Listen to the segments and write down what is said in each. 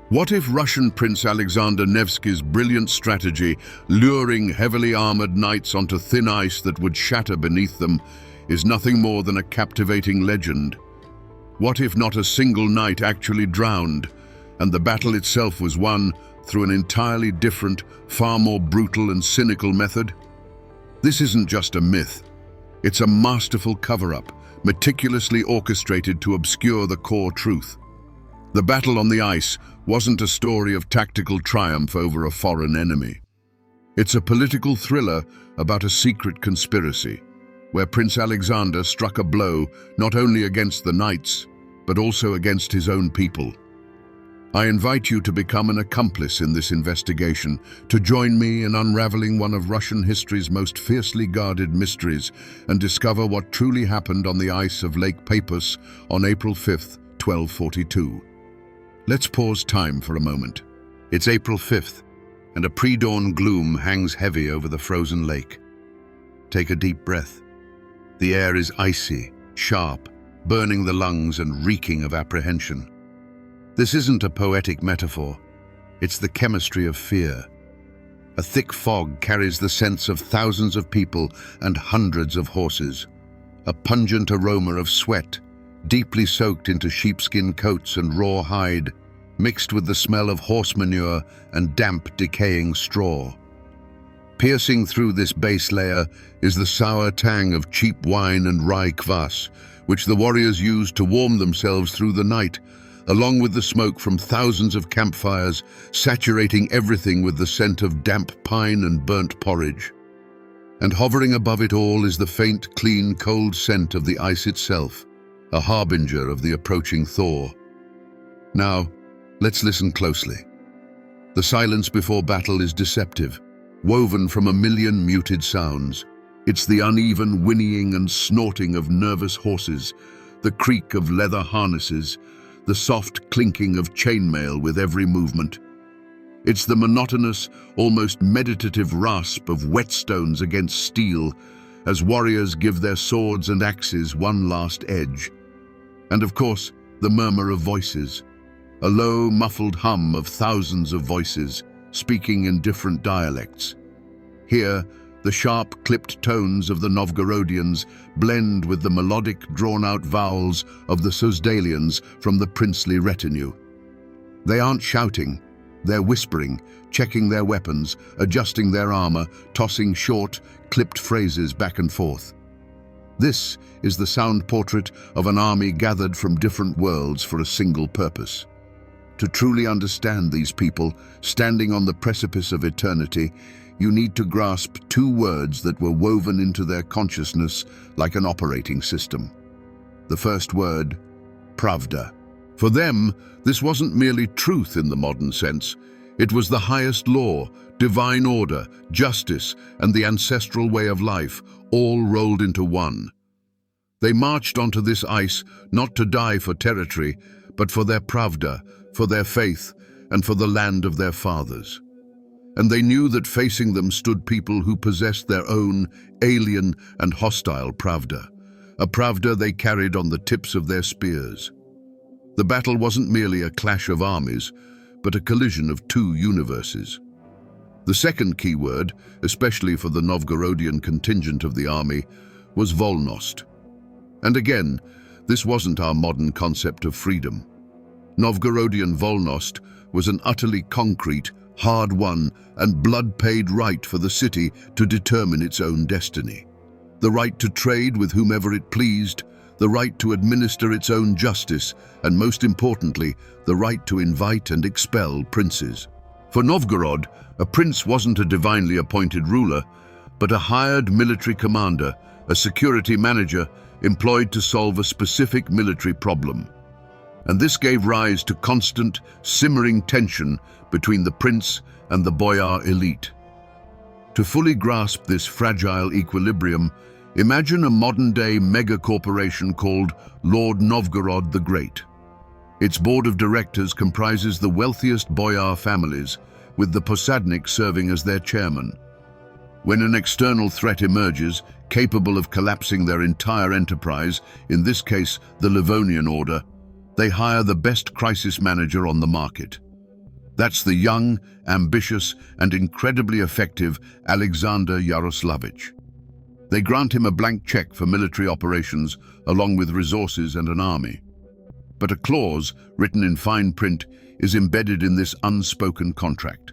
What if Russian Prince Alexander Nevsky's brilliant strategy, luring heavily armored knights onto thin ice that would shatter beneath them, is nothing more than a captivating legend? What if not a single knight actually drowned, and the battle itself was won through an entirely different, far more brutal and cynical method? This isn't just a myth. It's a masterful cover-up, meticulously orchestrated to obscure the core truth. The battle on the ice wasn't a story of tactical triumph over a foreign enemy. It's a political thriller about a secret conspiracy, where Prince Alexander struck a blow not only against the knights, but also against his own people. I invite you to become an accomplice in this investigation, to join me in unraveling one of Russian history's most fiercely guarded mysteries and discover what truly happened on the ice of Lake Peipus on April 5th, 1242. Let's pause time for a moment. It's April 5th, and a pre-dawn gloom hangs heavy over the frozen lake. Take a deep breath. The air is icy, sharp, burning the lungs and reeking of apprehension. This isn't a poetic metaphor. It's the chemistry of fear. A thick fog carries the scents of thousands of people and hundreds of horses. A pungent aroma of sweat, deeply soaked into sheepskin coats and raw hide, mixed with the smell of horse manure and damp, decaying straw. Piercing through this base layer is the sour tang of cheap wine and rye kvass, which the warriors used to warm themselves through the night, along with the smoke from thousands of campfires, saturating everything with the scent of damp pine and burnt porridge. And hovering above it all is the faint, clean, cold scent of the ice itself, a harbinger of the approaching thaw. Now, let's listen closely. The silence before battle is deceptive, woven from a million muted sounds. It's the uneven whinnying and snorting of nervous horses, the creak of leather harnesses, the soft clinking of chainmail with every movement. It's the monotonous, almost meditative rasp of whetstones against steel as warriors give their swords and axes one last edge. And of course, the murmur of voices, a low, muffled hum of thousands of voices speaking in different dialects. Here, the sharp, clipped tones of the Novgorodians blend with the melodic, drawn-out vowels of the Suzdalians from the princely retinue. They aren't shouting, they're whispering, checking their weapons, adjusting their armor, tossing short, clipped phrases back and forth. This is the sound portrait of an army gathered from different worlds for a single purpose. To truly understand these people, standing on the precipice of eternity, you need to grasp two words that were woven into their consciousness like an operating system. The first word, pravda. For them, this wasn't merely truth in the modern sense. It was the highest law, divine order, justice, and the ancestral way of life, all rolled into one. They marched onto this ice not to die for territory, but for their pravda, for their faith, and for the land of their fathers. And they knew that facing them stood people who possessed their own alien and hostile pravda, a pravda they carried on the tips of their spears. The battle wasn't merely a clash of armies, but a collision of two universes. The second key word, especially for the Novgorodian contingent of the army, was volnost. And again, this wasn't our modern concept of freedom. Novgorodian volnost was an utterly concrete, hard-won and blood-paid right for the city to determine its own destiny. The right to trade with whomever it pleased, the right to administer its own justice, and most importantly, the right to invite and expel princes. For Novgorod, a prince wasn't a divinely appointed ruler, but a hired military commander, a security manager employed to solve a specific military problem. And this gave rise to constant, simmering tension between the prince and the boyar elite. To fully grasp this fragile equilibrium, imagine a modern-day mega-corporation called Lord Novgorod the Great. Its board of directors comprises the wealthiest boyar families, with the posadnik serving as their chairman. When an external threat emerges, capable of collapsing their entire enterprise, in this case the Livonian order, they hire the best crisis manager on the market. That's the young, ambitious, and incredibly effective Alexander Yaroslavich. They grant him a blank check for military operations, along with resources and an army. But a clause, written in fine print, is embedded in this unspoken contract.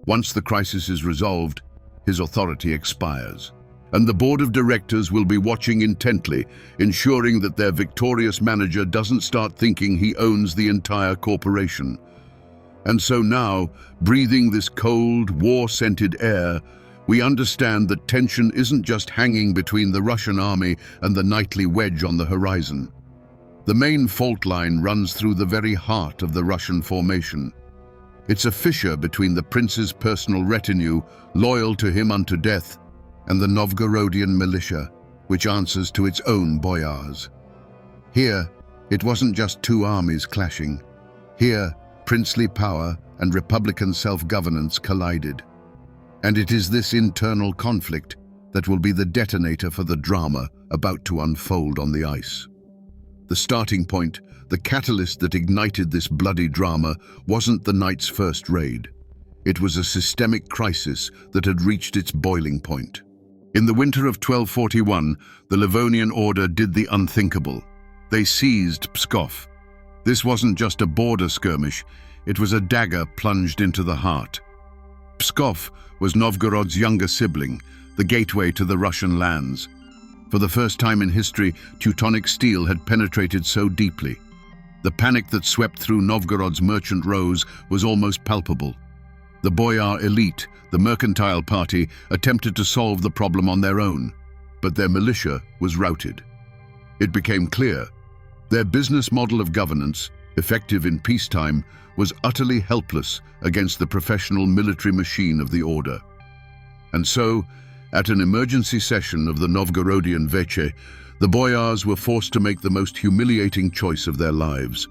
Once the crisis is resolved, his authority expires, and the board of directors will be watching intently, ensuring that their victorious manager doesn't start thinking he owns the entire corporation. And so now, breathing this cold, war-scented air, we understand that tension isn't just hanging between the Russian army and the nightly Wedge on the horizon. The main fault line runs through the very heart of the Russian formation. It's a fissure between the prince's personal retinue, loyal to him unto death, and the Novgorodian militia, which answers to its own Boyars. Here, it wasn't just two armies clashing. Here, princely power and republican self-governance collided. And it is this internal conflict that will be the detonator for the drama about to unfold on the ice. The starting point, the catalyst that ignited this bloody drama, wasn't the knight's first raid. It was a systemic crisis that had reached its boiling point. In the winter of 1241, the Livonian order did the unthinkable. They seized Pskov. This wasn't just a border skirmish, it was a dagger plunged into the heart. Pskov was Novgorod's younger sibling, the gateway to the Russian lands. For the first time in history, Teutonic steel had penetrated so deeply. The panic that swept through Novgorod's merchant rows was almost palpable. The boyar elite, the mercantile party, attempted to solve the problem on their own, but their militia was routed. It became clear their business model of governance, effective in peacetime, was utterly helpless against the professional military machine of the order. And so, at an emergency session of the Novgorodian Wedge, the boyars were forced to make the most humiliating choice of their lives.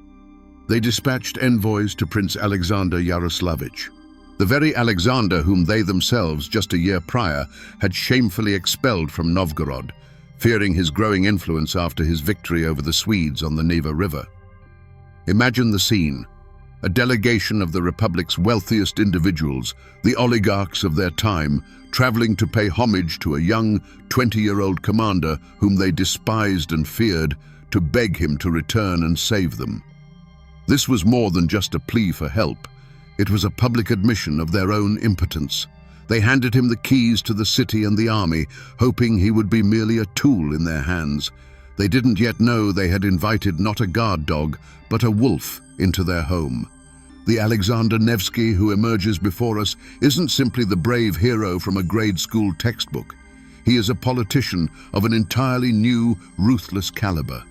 They dispatched envoys to Prince Alexander Yaroslavich, the very Alexander whom they themselves, just a year prior, had shamefully expelled from Novgorod, fearing his growing influence after his victory over the Swedes on the Neva River. Imagine the scene. A delegation of the Republic's wealthiest individuals, the oligarchs of their time, traveling to pay homage to a young 20-year-old commander whom they despised and feared, to beg him to return and save them. This was more than just a plea for help. It was a public admission of their own impotence. They handed him the keys to the city and the army, hoping he would be merely a tool in their hands. They didn't yet know they had invited not a guard dog, but a wolf into their home. The Alexander Nevsky who emerges before us isn't simply the brave hero from a grade school textbook. He is a politician of an entirely new, ruthless caliber.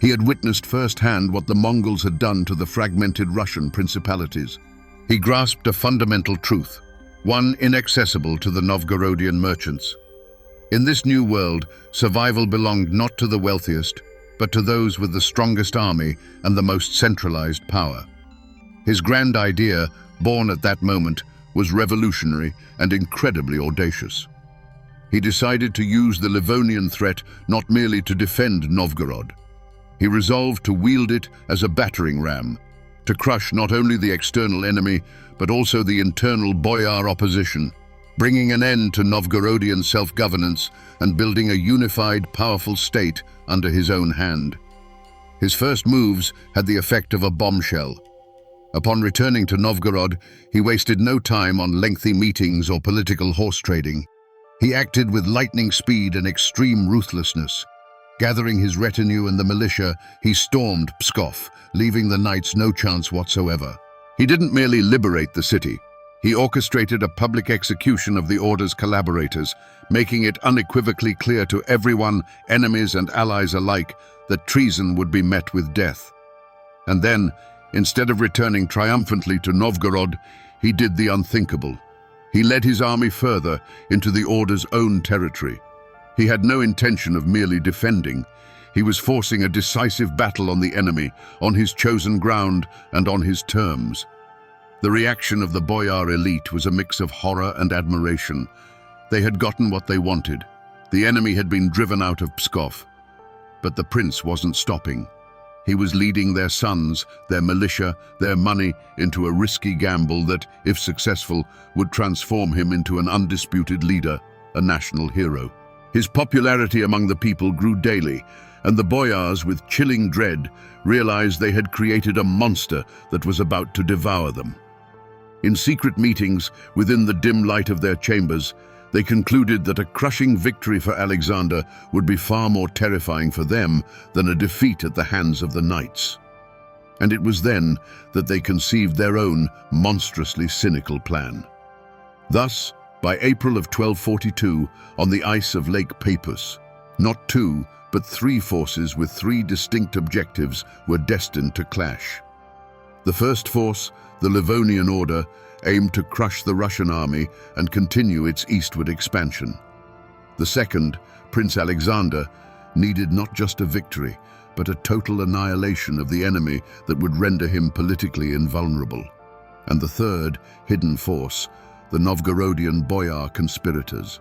He had witnessed firsthand what the Mongols had done to the fragmented Russian principalities. He grasped a fundamental truth, one inaccessible to the Novgorodian merchants. In this new world, survival belonged not to the wealthiest, but to those with the strongest army and the most centralized power. His grand idea, born at that moment, was revolutionary and incredibly audacious. He decided to use the Livonian threat not merely to defend Novgorod. He resolved to wield it as a battering ram, to crush not only the external enemy, but also the internal boyar opposition, bringing an end to Novgorodian self-governance and building a unified, powerful state under his own hand. His first moves had the effect of a bombshell. Upon returning to Novgorod, he wasted no time on lengthy meetings or political horse trading. He acted with lightning speed and extreme ruthlessness. Gathering his retinue and the militia, he stormed Pskov, leaving the knights no chance whatsoever. He didn't merely liberate the city. He orchestrated a public execution of the Order's collaborators, making it unequivocally clear to everyone, enemies and allies alike, that treason would be met with death. And then, instead of returning triumphantly to Novgorod, he did the unthinkable. He led his army further into the Order's own territory. He had no intention of merely defending. He was forcing a decisive battle on the enemy, on his chosen ground and on his terms. The reaction of the boyar elite was a mix of horror and admiration. They had gotten what they wanted. The enemy had been driven out of Pskov. But the prince wasn't stopping. He was leading their sons, their militia, their money into a risky gamble that, if successful, would transform him into an undisputed leader, a national hero. His popularity among the people grew daily, and the Boyars, with chilling dread, realized they had created a monster that was about to devour them. In secret meetings, within the dim light of their chambers, they concluded that a crushing victory for Alexander would be far more terrifying for them than a defeat at the hands of the knights. And it was then that they conceived their own monstrously cynical plan. Thus, by April of 1242, on the ice of Lake Peipus, not two, but three forces with three distinct objectives were destined to clash. The first force, the Livonian Order, aimed to crush the Russian army and continue its eastward expansion. The second, Prince Alexander, needed not just a victory, but a total annihilation of the enemy that would render him politically invulnerable. And the third, hidden force, the Novgorodian Boyar conspirators.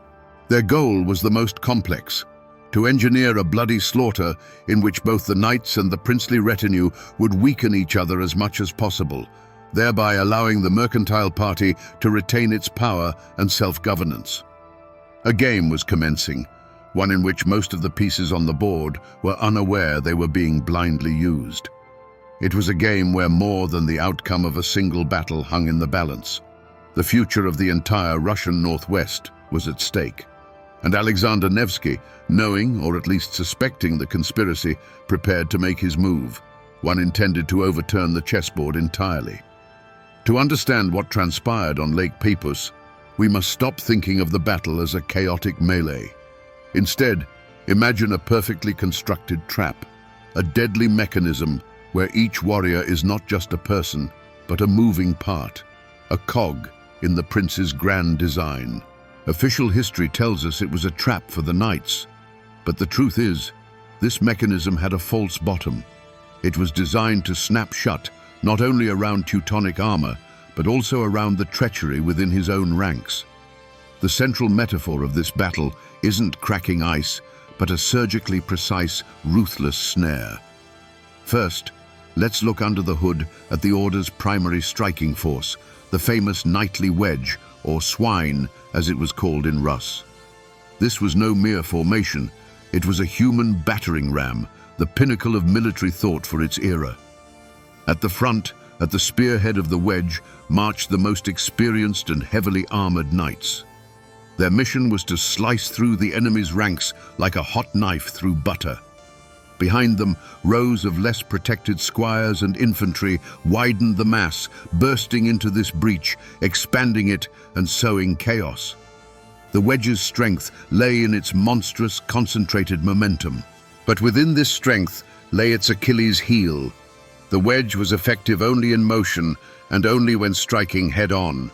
Their goal was the most complex: to engineer a bloody slaughter in which both the knights and the princely retinue would weaken each other as much as possible, thereby allowing the mercantile party to retain its power and self-governance. A game was commencing, one in which most of the pieces on the board were unaware they were being blindly used. It was a game where more than the outcome of a single battle hung in the balance. The future of the entire Russian northwest was at stake. And Alexander Nevsky, knowing or at least suspecting the conspiracy, prepared to make his move, one intended to overturn the chessboard entirely. To understand what transpired on Lake Peipus, we must stop thinking of the battle as a chaotic melee. Instead, imagine a perfectly constructed trap, a deadly mechanism where each warrior is not just a person, but a moving part, a cog in the prince's grand design. Official history tells us it was a trap for the knights, but the truth is, this mechanism had a false bottom. It was designed to snap shut not only around Teutonic armor, but also around the treachery within his own ranks. The central metaphor of this battle isn't cracking ice, but a surgically precise, ruthless snare. First, let's look under the hood at the Order's primary striking force, the famous knightly Wedge, or swine, as it was called in Rus. This was no mere formation, it was a human battering ram, the pinnacle of military thought for its era. At the front, at the spearhead of the Wedge, marched the most experienced and heavily armored knights. Their mission was to slice through the enemy's ranks like a hot knife through butter. Behind them, rows of less protected squires and infantry widened the mass, bursting into this breach, expanding it and sowing chaos. The Wedge's strength lay in its monstrous, concentrated momentum. But within this strength lay its Achilles heel. The Wedge was effective only in motion and only when striking head-on.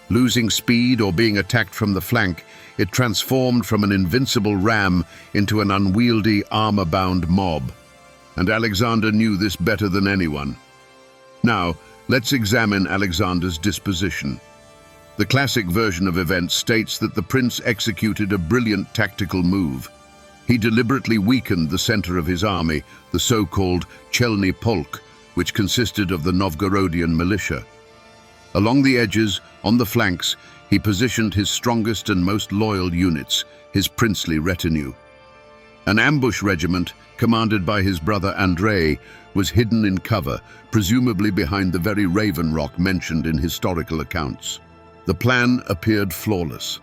Losing speed or being attacked from the flank, it transformed from an invincible ram into an unwieldy, armor-bound mob. And Alexander knew this better than anyone. Now, let's examine Alexander's disposition. The classic version of events states that the prince executed a brilliant tactical move. He deliberately weakened the center of his army, the so-called Chelny Polk, which consisted of the Novgorodian militia. Along the edges, on the flanks, he positioned his strongest and most loyal units, his princely retinue. An ambush regiment, commanded by his brother Andrei, was hidden in cover, presumably behind the very Raven Rock mentioned in historical accounts. The plan appeared flawless.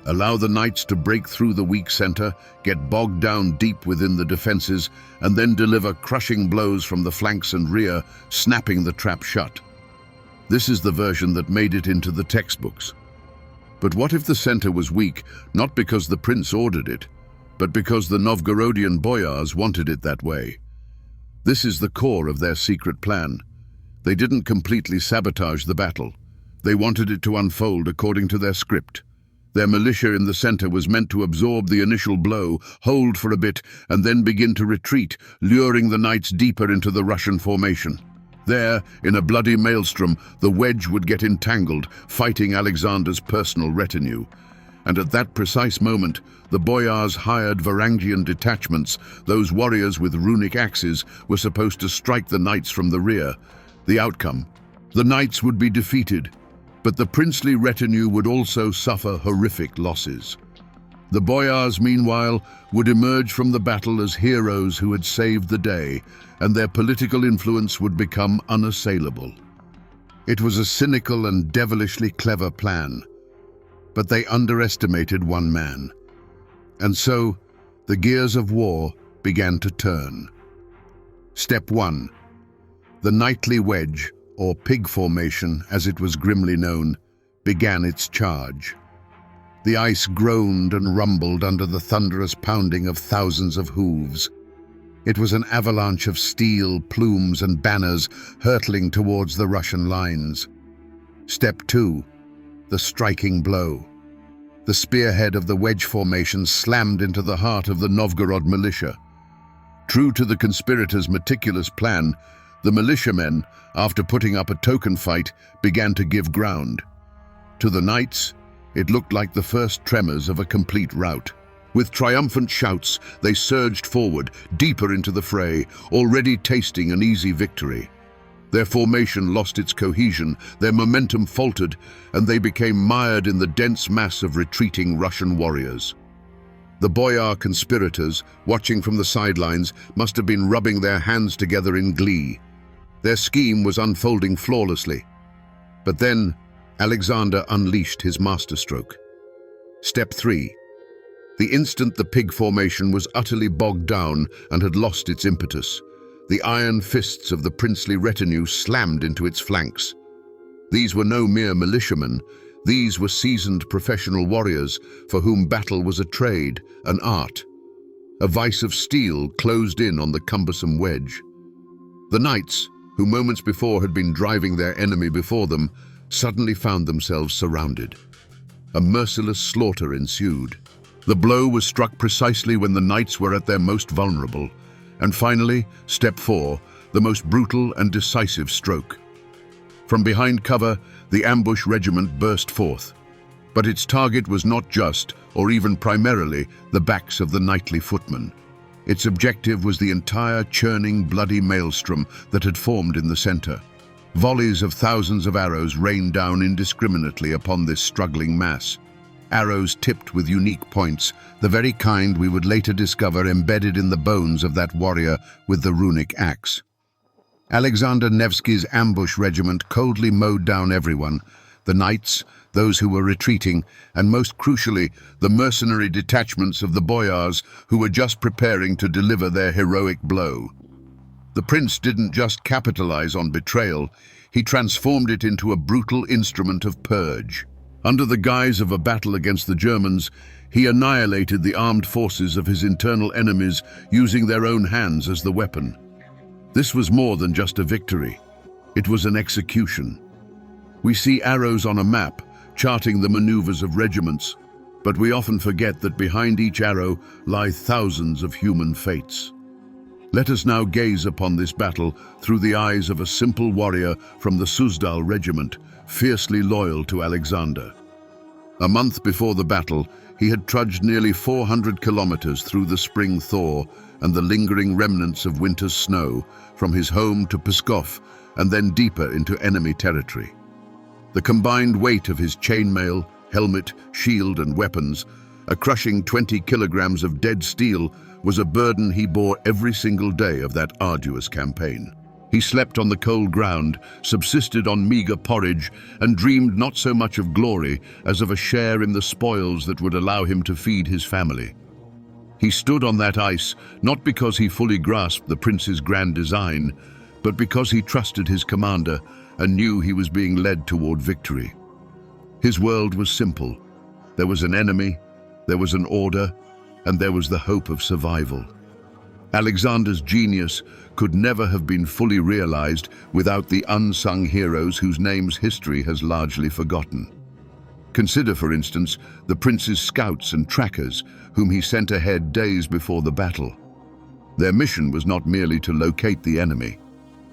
Allow the knights to break through the weak center, get bogged down deep within the defenses, and then deliver crushing blows from the flanks and rear, snapping the trap shut. This is the version that made it into the textbooks. But what if the center was weak, not because the prince ordered it, but because the Novgorodian Boyars wanted it that way? This is the core of their secret plan. They didn't completely sabotage the battle. They wanted it to unfold according to their script. Their militia in the center was meant to absorb the initial blow, hold for a bit, and then begin to retreat, luring the knights deeper into the Russian formation. There, in a bloody maelstrom, the Wedge would get entangled, fighting Alexander's personal retinue. And at that precise moment, the Boyars hired Varangian detachments. Those warriors with runic axes were supposed to strike the knights from the rear. The outcome: the knights would be defeated, but the princely retinue would also suffer horrific losses. The Boyars, meanwhile, would emerge from the battle as heroes who had saved the day, and their political influence would become unassailable. It was a cynical and devilishly clever plan, but they underestimated one man. And so, the gears of war began to turn. Step 1. The knightly wedge, or pig formation as it was grimly known, began its charge. The ice groaned and rumbled under the thunderous pounding of thousands of hooves. It was an avalanche of steel, plumes and banners hurtling towards the Russian lines. Step 2. The striking blow. The spearhead of the wedge formation slammed into the heart of the Novgorod militia. True to the conspirators' meticulous plan, the militiamen, after putting up a token fight, began to give ground. To the knights, it looked like the first tremors of a complete rout. With triumphant shouts, they surged forward, deeper into the fray, already tasting an easy victory. Their formation lost its cohesion, their momentum faltered, and they became mired in the dense mass of retreating Russian warriors. The Boyar conspirators, watching from the sidelines, must have been rubbing their hands together in glee. Their scheme was unfolding flawlessly. But then, Alexander unleashed his masterstroke. Step 3. The instant the pig formation was utterly bogged down and had lost its impetus, the iron fists of the princely retinue slammed into its flanks. These were no mere militiamen. These were seasoned professional warriors for whom battle was a trade, an art. A vice of steel closed in on the cumbersome wedge. The knights, who moments before had been driving their enemy before them, suddenly found themselves surrounded. A merciless slaughter ensued. The blow was struck precisely when the knights were at their most vulnerable. And finally, step 4, the most brutal and decisive stroke. From behind cover, the ambush regiment burst forth. But its target was not just, or even primarily, the backs of the knightly footmen. Its objective was the entire churning, bloody maelstrom that had formed in the center. Volleys of thousands of arrows rained down indiscriminately upon this struggling mass. Arrows tipped with unique points, the very kind we would later discover embedded in the bones of that warrior with the runic axe. Alexander Nevsky's ambush regiment coldly mowed down everyone, the knights, those who were retreating, and most crucially, the mercenary detachments of the Boyars who were just preparing to deliver their heroic blow. The prince didn't just capitalize on betrayal, he transformed it into a brutal instrument of purge. Under the guise of a battle against the Germans, he annihilated the armed forces of his internal enemies using their own hands as the weapon. This was more than just a victory. It was an execution. We see arrows on a map, charting the maneuvers of regiments, but we often forget that behind each arrow lie thousands of human fates. Let us now gaze upon this battle through the eyes of a simple warrior from the Suzdal regiment, fiercely loyal to Alexander. A month before the battle, he had trudged nearly 400 kilometers through the spring thaw and the lingering remnants of winter's snow from his home to Pskov and then deeper into enemy territory. The combined weight of his chainmail, helmet, shield and weapons, a crushing 20 kilograms of dead steel, was a burden he bore every single day of that arduous campaign. He slept on the cold ground, subsisted on meager porridge, and dreamed not so much of glory as of a share in the spoils that would allow him to feed his family. He stood on that ice not because he fully grasped the prince's grand design, but because he trusted his commander and knew he was being led toward victory. His world was simple. There was an enemy, there was an order, and there was the hope of survival. Alexander's genius could never have been fully realized without the unsung heroes whose names history has largely forgotten. Consider, for instance, the prince's scouts and trackers, whom he sent ahead days before the battle. Their mission was not merely to locate the enemy.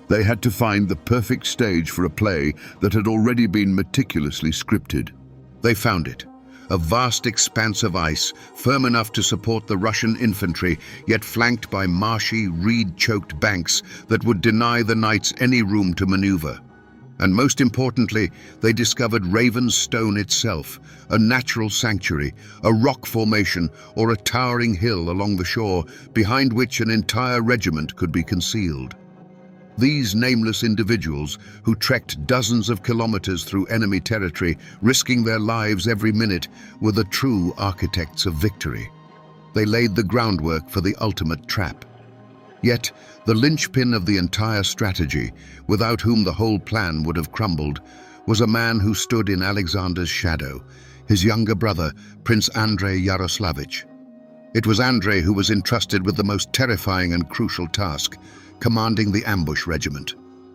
They had to find the perfect stage for a play that had already been meticulously scripted. They found it. a vast expanse of ice, firm enough to support the Russian infantry, yet flanked by marshy, reed-choked banks that would deny the knights any room to maneuver. And most importantly, they discovered Raven's Stone itself, a natural sanctuary, a rock formation, or a towering hill along the shore, behind which an entire regiment could be concealed. These nameless individuals, who trekked dozens of kilometers through enemy territory, risking their lives every minute, were the true architects of victory. They laid the groundwork for the ultimate trap. Yet, the linchpin of the entire strategy, without whom the whole plan would have crumbled, was a man who stood in Alexander's shadow, his younger brother, Prince Andrei Yaroslavich. It was Andrei who was entrusted with the most terrifying and crucial task, commanding the ambush regiment.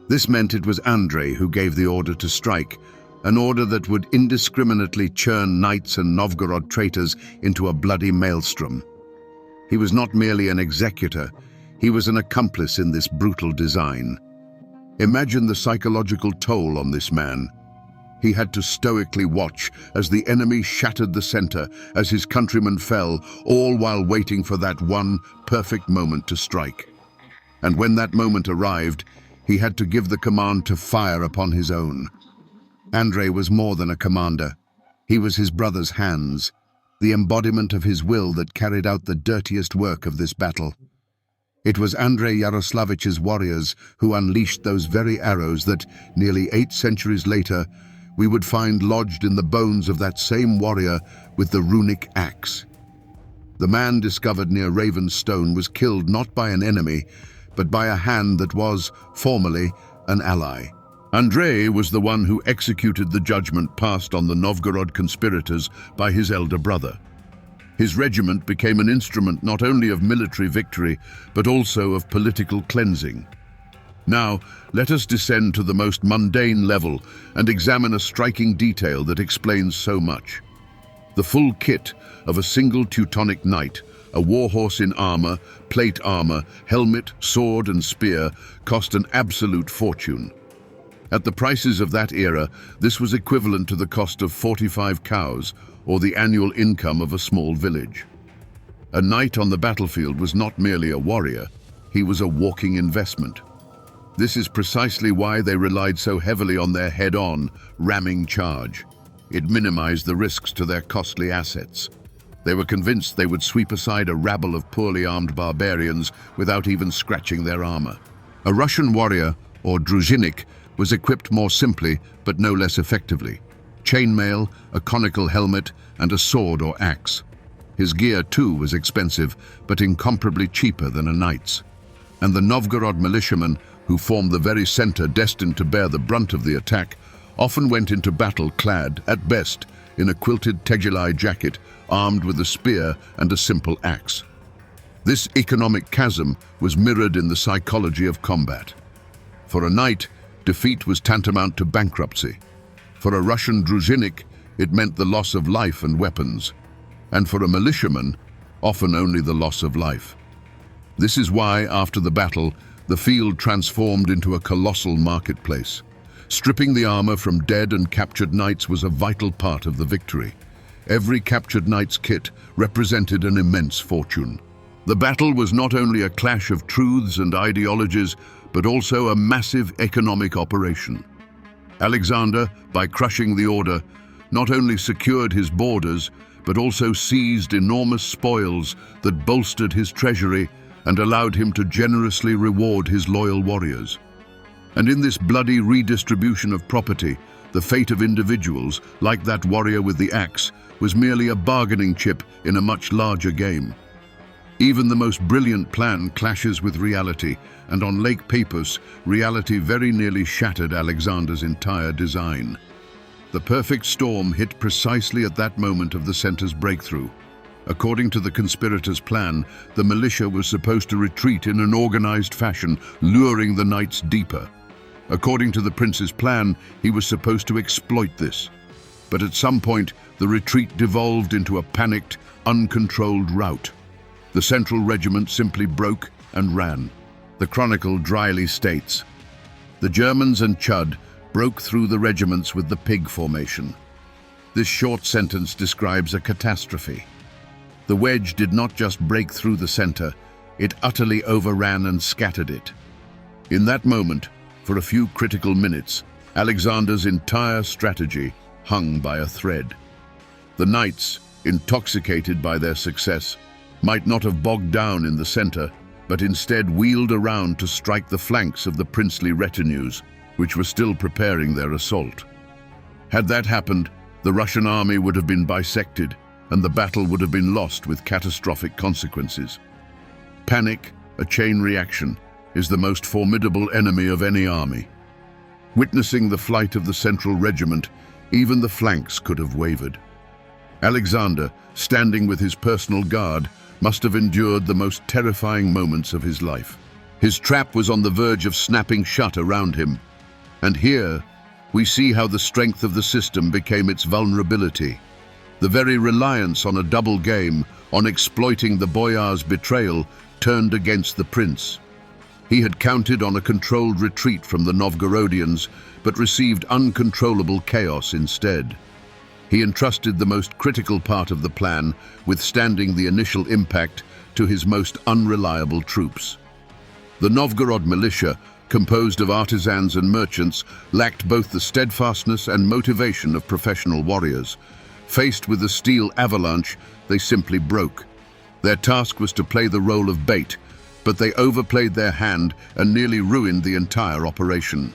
This meant it was Andrei who gave the order to strike, an order that would indiscriminately churn knights and Novgorod traitors into a bloody maelstrom. He was not merely an executor, he was an accomplice in this brutal design. Imagine the psychological toll on this man. He had to stoically watch as the enemy shattered the center, as his countrymen fell, all while waiting for that one perfect moment to strike. And when that moment arrived, he had to give the command to fire upon his own. Andrei was more than a commander. He was his brother's hands, the embodiment of his will that carried out the dirtiest work of this battle. It was Andrei Yaroslavich's warriors who unleashed those very arrows that, nearly 8 centuries later, we would find lodged in the bones of that same warrior with the runic axe. The man discovered near Raven's Stone was killed not by an enemy, but by a hand that was, formerly, an ally. Andrei was the one who executed the judgment passed on the Novgorod conspirators by his elder brother. His regiment became an instrument not only of military victory, but also of political cleansing. Now, let us descend to the most mundane level and examine a striking detail that explains so much. The full kit of a single Teutonic knight, a warhorse in armor, plate armor, helmet, sword and spear, cost an absolute fortune. At the prices of that era, this was equivalent to the cost of 45 cows, or the annual income of a small village. A knight on the battlefield was not merely a warrior, he was a walking investment. This is precisely why they relied so heavily on their head-on, ramming charge. It minimized the risks to their costly assets. They were convinced they would sweep aside a rabble of poorly armed barbarians without even scratching their armor. A Russian warrior, or druzhinik, was equipped more simply, but no less effectively. Chainmail, a conical helmet, and a sword or axe. His gear, too, was expensive, but incomparably cheaper than a knight's. And the Novgorod militiamen, who formed the very center destined to bear the brunt of the attack, often went into battle clad, at best, in a quilted tegilai jacket, armed with a spear and a simple axe. This economic chasm was mirrored in the psychology of combat. For a knight, defeat was tantamount to bankruptcy. For a Russian druzhinik, it meant the loss of life and weapons. And for a militiaman, often only the loss of life. This is why, after the battle, the field transformed into a colossal marketplace. Stripping the armor from dead and captured knights was a vital part of the victory. Every captured knight's kit represented an immense fortune. The battle was not only a clash of truths and ideologies, but also a massive economic operation. Alexander, by crushing the Order, not only secured his borders, but also seized enormous spoils that bolstered his treasury and allowed him to generously reward his loyal warriors. And in this bloody redistribution of property, the fate of individuals, like that warrior with the axe, was merely a bargaining chip in a much larger game. Even the most brilliant plan clashes with reality, and on Lake Peipus, reality very nearly shattered Alexander's entire design. The perfect storm hit precisely at that moment of the center's breakthrough. According to the conspirators' plan, the militia was supposed to retreat in an organized fashion, luring the knights deeper. According to the prince's plan, he was supposed to exploit this. But at some point, the retreat devolved into a panicked, uncontrolled rout. The central regiment simply broke and ran. The chronicle dryly states, "The Germans and Chud broke through the regiments with the pig formation. This short sentence describes a catastrophe. The wedge did not just break through the center, it utterly overran and scattered it. In that moment, for a few critical minutes, Alexander's entire strategy hung by a thread. The knights, intoxicated by their success, might not have bogged down in the center, but instead wheeled around to strike the flanks of the princely retinues, which were still preparing their assault. Had that happened, the Russian army would have been bisected, and the battle would have been lost with catastrophic consequences. Panic, a chain reaction, is the most formidable enemy of any army. Witnessing the flight of the central regiment, even the flanks could have wavered. Alexander, standing with his personal guard, must have endured the most terrifying moments of his life. His trap was on the verge of snapping shut around him. And here, we see how the strength of the system became its vulnerability. The very reliance on a double game, on exploiting the Boyars' betrayal, turned against the prince. He had counted on a controlled retreat from the Novgorodians, but received uncontrollable chaos instead. He entrusted the most critical part of the plan, withstanding the initial impact, to his most unreliable troops. The Novgorod militia, composed of artisans and merchants, lacked both the steadfastness and motivation of professional warriors. Faced with the steel avalanche, they simply broke. Their task was to play the role of bait, but they overplayed their hand and nearly ruined the entire operation.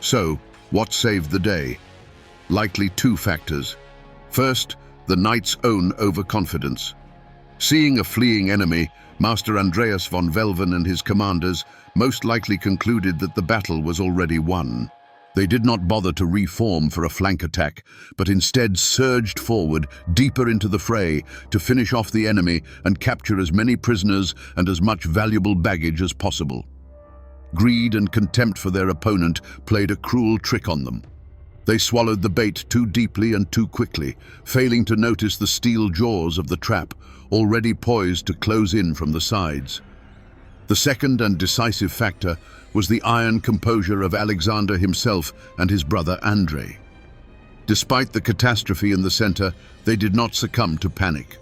So, what saved the day? Likely two factors. First, the knights' own overconfidence. Seeing a fleeing enemy, Master Andreas von Velven and his commanders most likely concluded that the battle was already won. They did not bother to reform for a flank attack, but instead surged forward, deeper into the fray, to finish off the enemy and capture as many prisoners and as much valuable baggage as possible. Greed and contempt for their opponent played a cruel trick on them. They swallowed the bait too deeply and too quickly, failing to notice the steel jaws of the trap, already poised to close in from the sides. The second and decisive factor was the iron composure of Alexander himself and his brother Andrei. Despite the catastrophe in the center, they did not succumb to panic.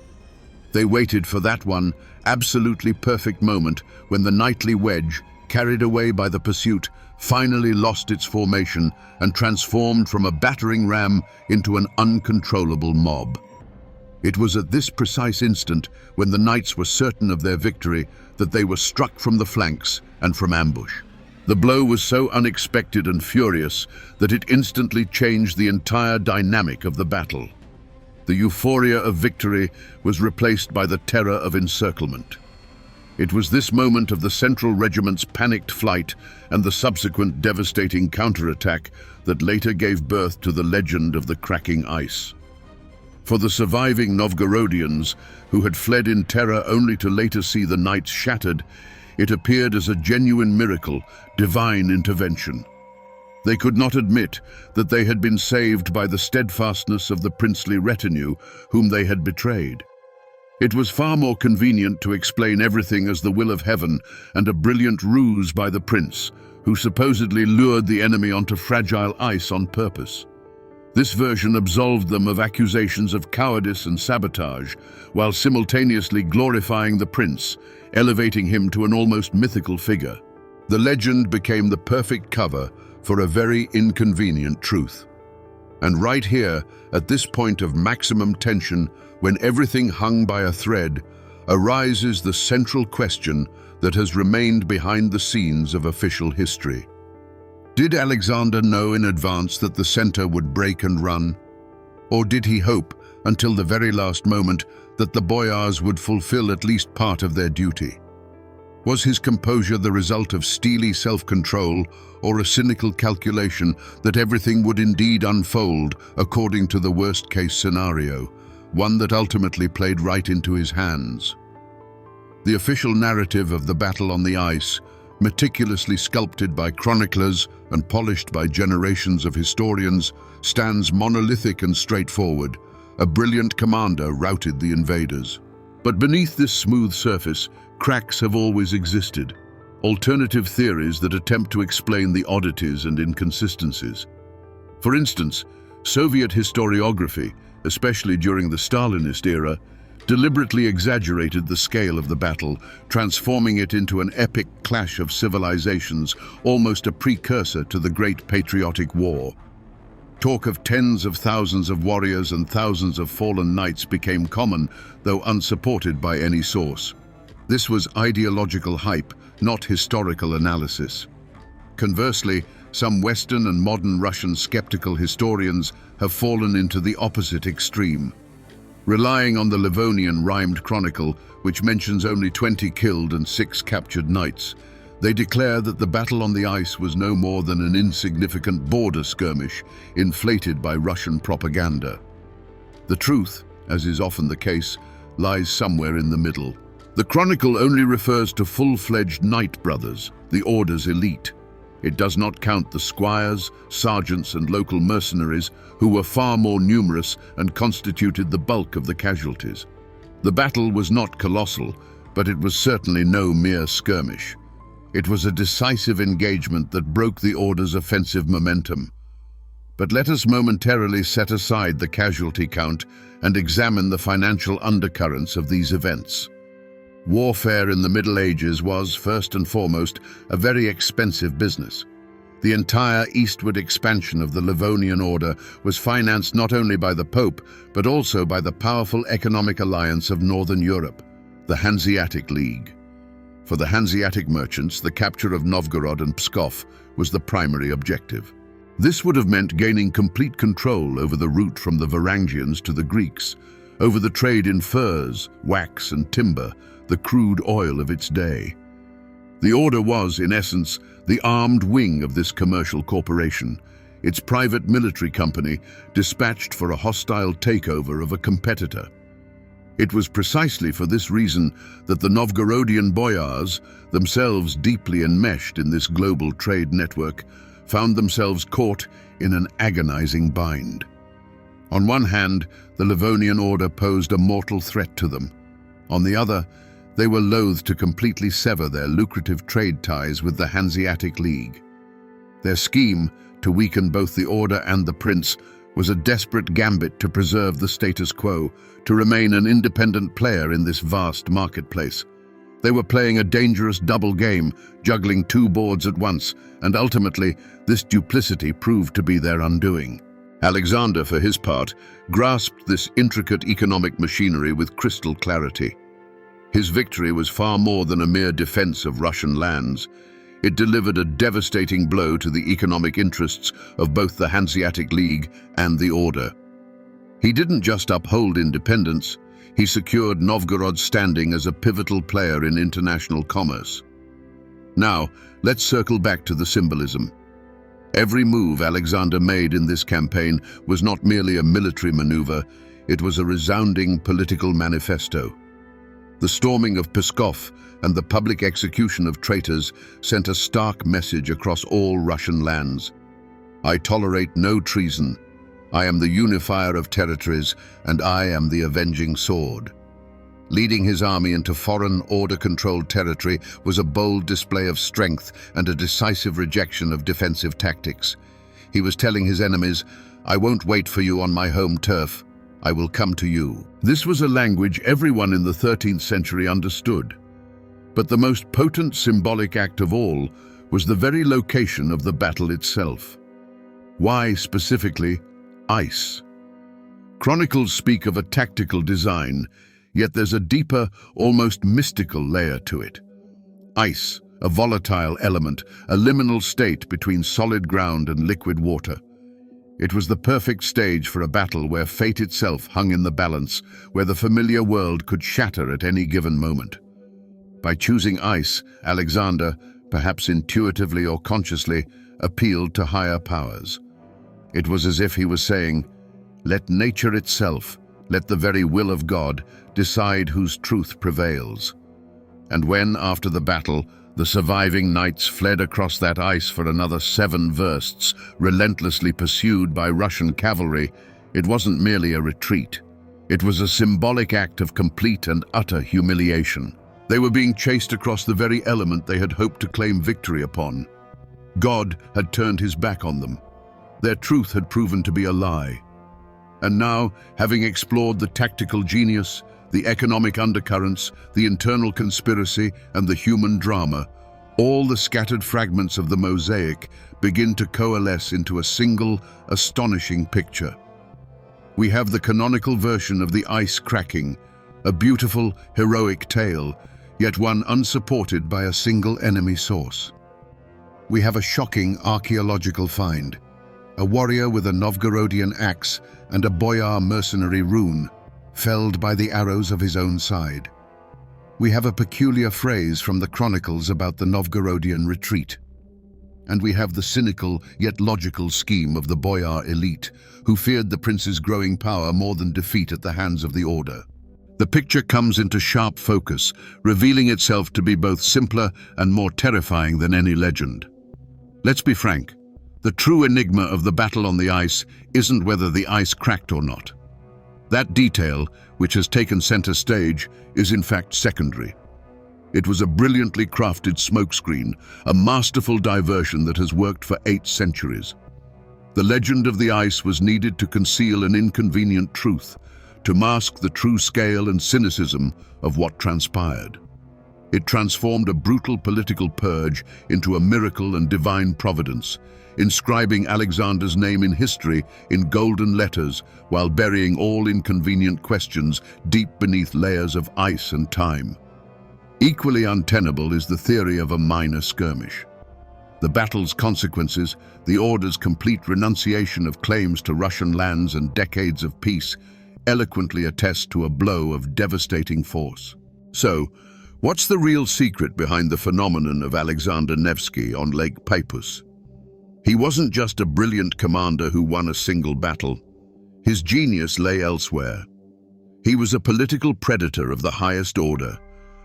They waited for that one absolutely perfect moment when the knightly wedge, carried away by the pursuit, finally lost its formation and transformed from a battering ram into an uncontrollable mob. It was at this precise instant, when the knights were certain of their victory, that they were struck from the flanks and from ambush. The blow was so unexpected and furious that it instantly changed the entire dynamic of the battle. The euphoria of victory was replaced by the terror of encirclement. It was this moment of the central regiment's panicked flight and the subsequent devastating counterattack that later gave birth to the legend of the cracking ice. For the surviving Novgorodians, who had fled in terror only to later see the knights shattered, it appeared as a genuine miracle, divine intervention. They could not admit that they had been saved by the steadfastness of the princely retinue whom they had betrayed. It was far more convenient to explain everything as the will of heaven and a brilliant ruse by the prince, who supposedly lured the enemy onto fragile ice on purpose. This version absolved them of accusations of cowardice and sabotage, while simultaneously glorifying the prince, elevating him to an almost mythical figure. The legend became the perfect cover for a very inconvenient truth. And right here, at this point of maximum tension, when everything hung by a thread, arises the central question that has remained behind the scenes of official history. Did Alexander know in advance that the center would break and run? Or did he hope, until the very last moment, that the Boyars would fulfill at least part of their duty? Was his composure the result of steely self-control or a cynical calculation that everything would indeed unfold according to the worst-case scenario, one that ultimately played right into his hands? The official narrative of the battle on the ice, meticulously sculpted by chroniclers and polished by generations of historians, stands monolithic and straightforward. A brilliant commander routed the invaders. But beneath this smooth surface, cracks have always existed. Alternative theories that attempt to explain the oddities and inconsistencies. For instance, Soviet historiography, especially during the Stalinist era, deliberately exaggerated the scale of the battle, transforming it into an epic clash of civilizations, almost a precursor to the Great Patriotic War. Talk of tens of thousands of warriors and thousands of fallen knights became common, though unsupported by any source. This was ideological hype, not historical analysis. Conversely, some Western and modern Russian skeptical historians have fallen into the opposite extreme. Relying on the Livonian rhymed chronicle, which mentions only 20 killed and 6 captured knights, they declare that the battle on the ice was no more than an insignificant border skirmish inflated by Russian propaganda. The truth, as is often the case, lies somewhere in the middle. The chronicle only refers to full-fledged knight brothers, the Order's elite. It does not count the squires, sergeants, and local mercenaries, who were far more numerous and constituted the bulk of the casualties. The battle was not colossal, but it was certainly no mere skirmish. It was a decisive engagement that broke the Order's offensive momentum. But let us momentarily set aside the casualty count and examine the financial undercurrents of these events. Warfare in the Middle Ages was, first and foremost, a very expensive business. The entire eastward expansion of the Livonian Order was financed not only by the Pope, but also by the powerful economic alliance of Northern Europe, the Hanseatic League. For the Hanseatic merchants, the capture of Novgorod and Pskov was the primary objective. This would have meant gaining complete control over the route from the Varangians to the Greeks, over the trade in furs, wax, and timber, the crude oil of its day. The Order was, in essence, the armed wing of this commercial corporation, its private military company dispatched for a hostile takeover of a competitor. It was precisely for this reason that the Novgorodian Boyars, themselves deeply enmeshed in this global trade network, found themselves caught in an agonizing bind. On one hand, the Livonian Order posed a mortal threat to them. On the other, they were loath to completely sever their lucrative trade ties with the Hanseatic League. Their scheme, to weaken both the Order and the Prince, was a desperate gambit to preserve the status quo, to remain an independent player in this vast marketplace. They were playing a dangerous double game, juggling 2 boards at once, and ultimately, this duplicity proved to be their undoing. Alexander, for his part, grasped this intricate economic machinery with crystal clarity. His victory was far more than a mere defense of Russian lands. It delivered a devastating blow to the economic interests of both the Hanseatic League and the Order. He didn't just uphold independence, he secured Novgorod's standing as a pivotal player in international commerce. Now, let's circle back to the symbolism. Every move Alexander made in this campaign was not merely a military maneuver, it was a resounding political manifesto. The storming of Pskov and the public execution of traitors sent a stark message across all Russian lands. I tolerate no treason. I am the unifier of territories, and I am the avenging sword. Leading his army into foreign, order-controlled territory was a bold display of strength and a decisive rejection of defensive tactics. He was telling his enemies, "I won't wait for you on my home turf. I will come to you." This was a language everyone in the 13th century understood. But the most potent symbolic act of all was the very location of the battle itself. Why, specifically, ice? Chronicles speak of a tactical design, yet there's a deeper, almost mystical layer to it. Ice, a volatile element, a liminal state between solid ground and liquid water. It was the perfect stage for a battle where fate itself hung in the balance, where the familiar world could shatter at any given moment. By choosing ice, Alexander, perhaps intuitively or consciously, appealed to higher powers. It was as if he was saying, "Let nature itself, let the very will of God, decide whose truth prevails." And when, after the battle, the surviving knights fled across that ice for another 7 versts, relentlessly pursued by Russian cavalry, it wasn't merely a retreat. It was a symbolic act of complete and utter humiliation. They were being chased across the very element they had hoped to claim victory upon. God had turned his back on them. Their truth had proven to be a lie. And now, having explored the tactical genius, the economic undercurrents, the internal conspiracy, and the human drama, all the scattered fragments of the mosaic begin to coalesce into a single, astonishing picture. We have the canonical version of the ice cracking, a beautiful, heroic tale, yet one unsupported by a single enemy source. We have a shocking archaeological find, a warrior with a Novgorodian axe and a Boyar mercenary rune, felled by the arrows of his own side. We have a peculiar phrase from the chronicles about the Novgorodian retreat. And we have the cynical yet logical scheme of the Boyar elite, who feared the prince's growing power more than defeat at the hands of the order. The picture comes into sharp focus, revealing itself to be both simpler and more terrifying than any legend. Let's be frank, the true enigma of the battle on the ice isn't whether the ice cracked or not. That detail, which has taken center stage, is in fact secondary. It was a brilliantly crafted smokescreen, a masterful diversion that has worked for 8 centuries. The legend of the ice was needed to conceal an inconvenient truth, to mask the true scale and cynicism of what transpired. It transformed a brutal political purge into a miracle and divine providence, inscribing Alexander's name in history in golden letters while burying all inconvenient questions deep beneath layers of ice and time. Equally untenable is the theory of a minor skirmish. The battle's consequences, the order's complete renunciation of claims to Russian lands and decades of peace, eloquently attest to a blow of devastating force. So, what's the real secret behind the phenomenon of Alexander Nevsky on Lake Peipus? He wasn't just a brilliant commander who won a single battle. His genius lay elsewhere. He was a political predator of the highest order,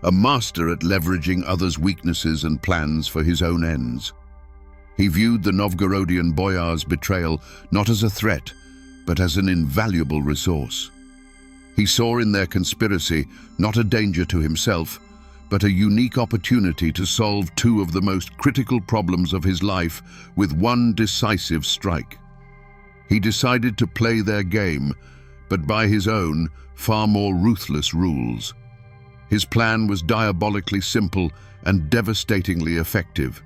a master at leveraging others' weaknesses and plans for his own ends. He viewed the Novgorodian Boyars' betrayal not as a threat, but as an invaluable resource. He saw in their conspiracy not a danger to himself, but a unique opportunity to solve 2 of the most critical problems of his life with one decisive strike. He decided to play their game, but by his own, far more ruthless rules. His plan was diabolically simple and devastatingly effective.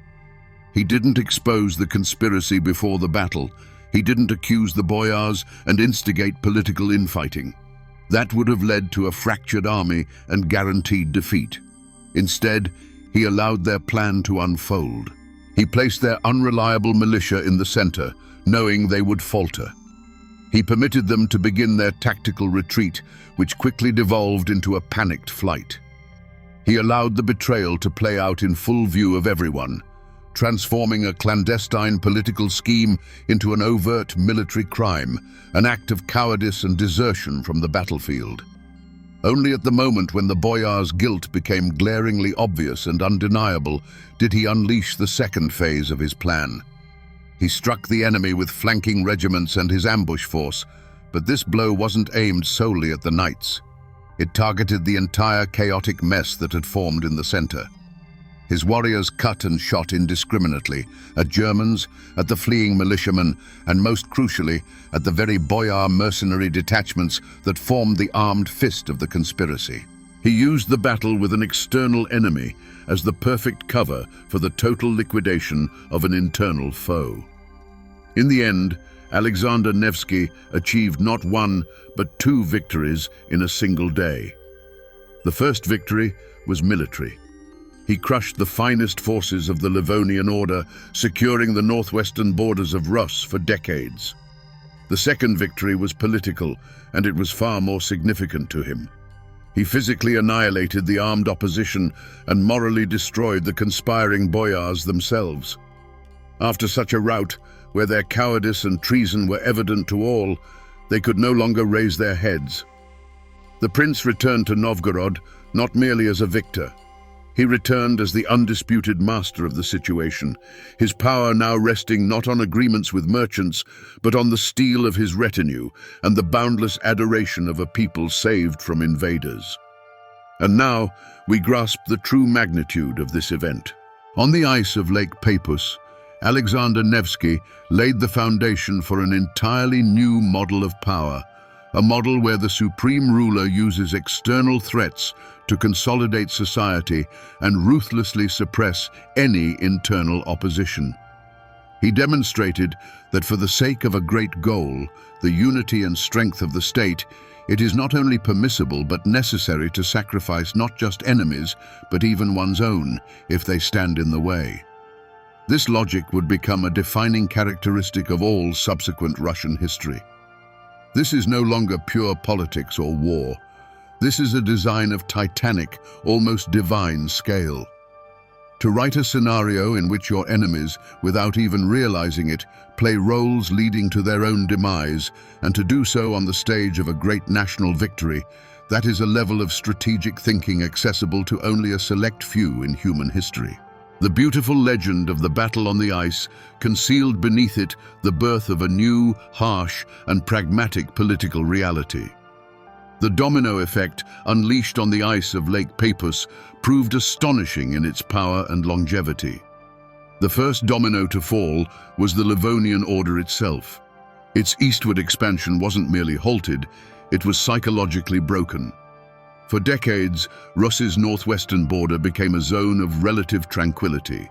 He didn't expose the conspiracy before the battle. He didn't accuse the Boyars and instigate political infighting. That would have led to a fractured army and guaranteed defeat. Instead, he allowed their plan to unfold. He placed their unreliable militia in the center, knowing they would falter. He permitted them to begin their tactical retreat, which quickly devolved into a panicked flight. He allowed the betrayal to play out in full view of everyone, transforming a clandestine political scheme into an overt military crime, an act of cowardice and desertion from the battlefield. Only at the moment when the Boyars' guilt became glaringly obvious and undeniable did he unleash the second phase of his plan. He struck the enemy with flanking regiments and his ambush force, but this blow wasn't aimed solely at the knights. It targeted the entire chaotic mess that had formed in the center. His warriors cut and shot indiscriminately at Germans, at the fleeing militiamen, and most crucially, at the very Boyar mercenary detachments that formed the armed fist of the conspiracy. He used the battle with an external enemy as the perfect cover for the total liquidation of an internal foe. In the end, Alexander Nevsky achieved not 1, but 2 victories in a single day. The first victory was military. He crushed the finest forces of the Livonian order, securing the northwestern borders of Rus for decades. The second victory was political, and it was far more significant to him. He physically annihilated the armed opposition and morally destroyed the conspiring Boyars themselves. After such a rout, where their cowardice and treason were evident to all, they could no longer raise their heads. The prince returned to Novgorod not merely as a victor. He returned as the undisputed master of the situation, his power now resting not on agreements with merchants, but on the steel of his retinue and the boundless adoration of a people saved from invaders. And now we grasp the true magnitude of this event. On the ice of Lake Peipus, Alexander Nevsky laid the foundation for an entirely new model of power, a model where the supreme ruler uses external threats to consolidate society and ruthlessly suppress any internal opposition. He demonstrated that for the sake of a great goal, the unity and strength of the state, it is not only permissible but necessary to sacrifice not just enemies, but even one's own, if they stand in the way. This logic would become a defining characteristic of all subsequent Russian history. This is no longer pure politics or war. This is a design of titanic, almost divine scale. To write a scenario in which your enemies, without even realizing it, play roles leading to their own demise, and to do so on the stage of a great national victory, that is a level of strategic thinking accessible to only a select few in human history. The beautiful legend of the battle on the ice concealed beneath it the birth of a new, harsh, and pragmatic political reality. The domino effect unleashed on the ice of Lake Peipus proved astonishing in its power and longevity. The first domino to fall was the Livonian order itself. Its eastward expansion wasn't merely halted, it was psychologically broken. For decades, Russia's northwestern border became a zone of relative tranquility.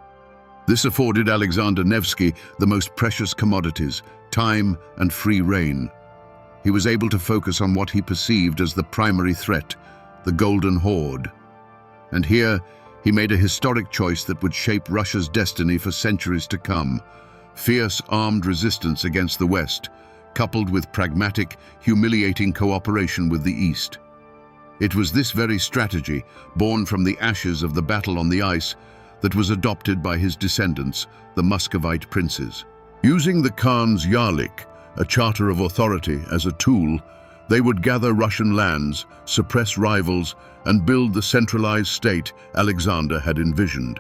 This afforded Alexander Nevsky the most precious commodities, time and free rein. He was able to focus on what he perceived as the primary threat, the Golden Horde. And here, he made a historic choice that would shape Russia's destiny for centuries to come: fierce armed resistance against the West, coupled with pragmatic, humiliating cooperation with the East. It was this very strategy, born from the ashes of the battle on the ice, that was adopted by his descendants, the Muscovite princes. Using the Khan's Yarlik, a charter of authority, as a tool, they would gather Russian lands, suppress rivals, and build the centralized state Alexander had envisioned.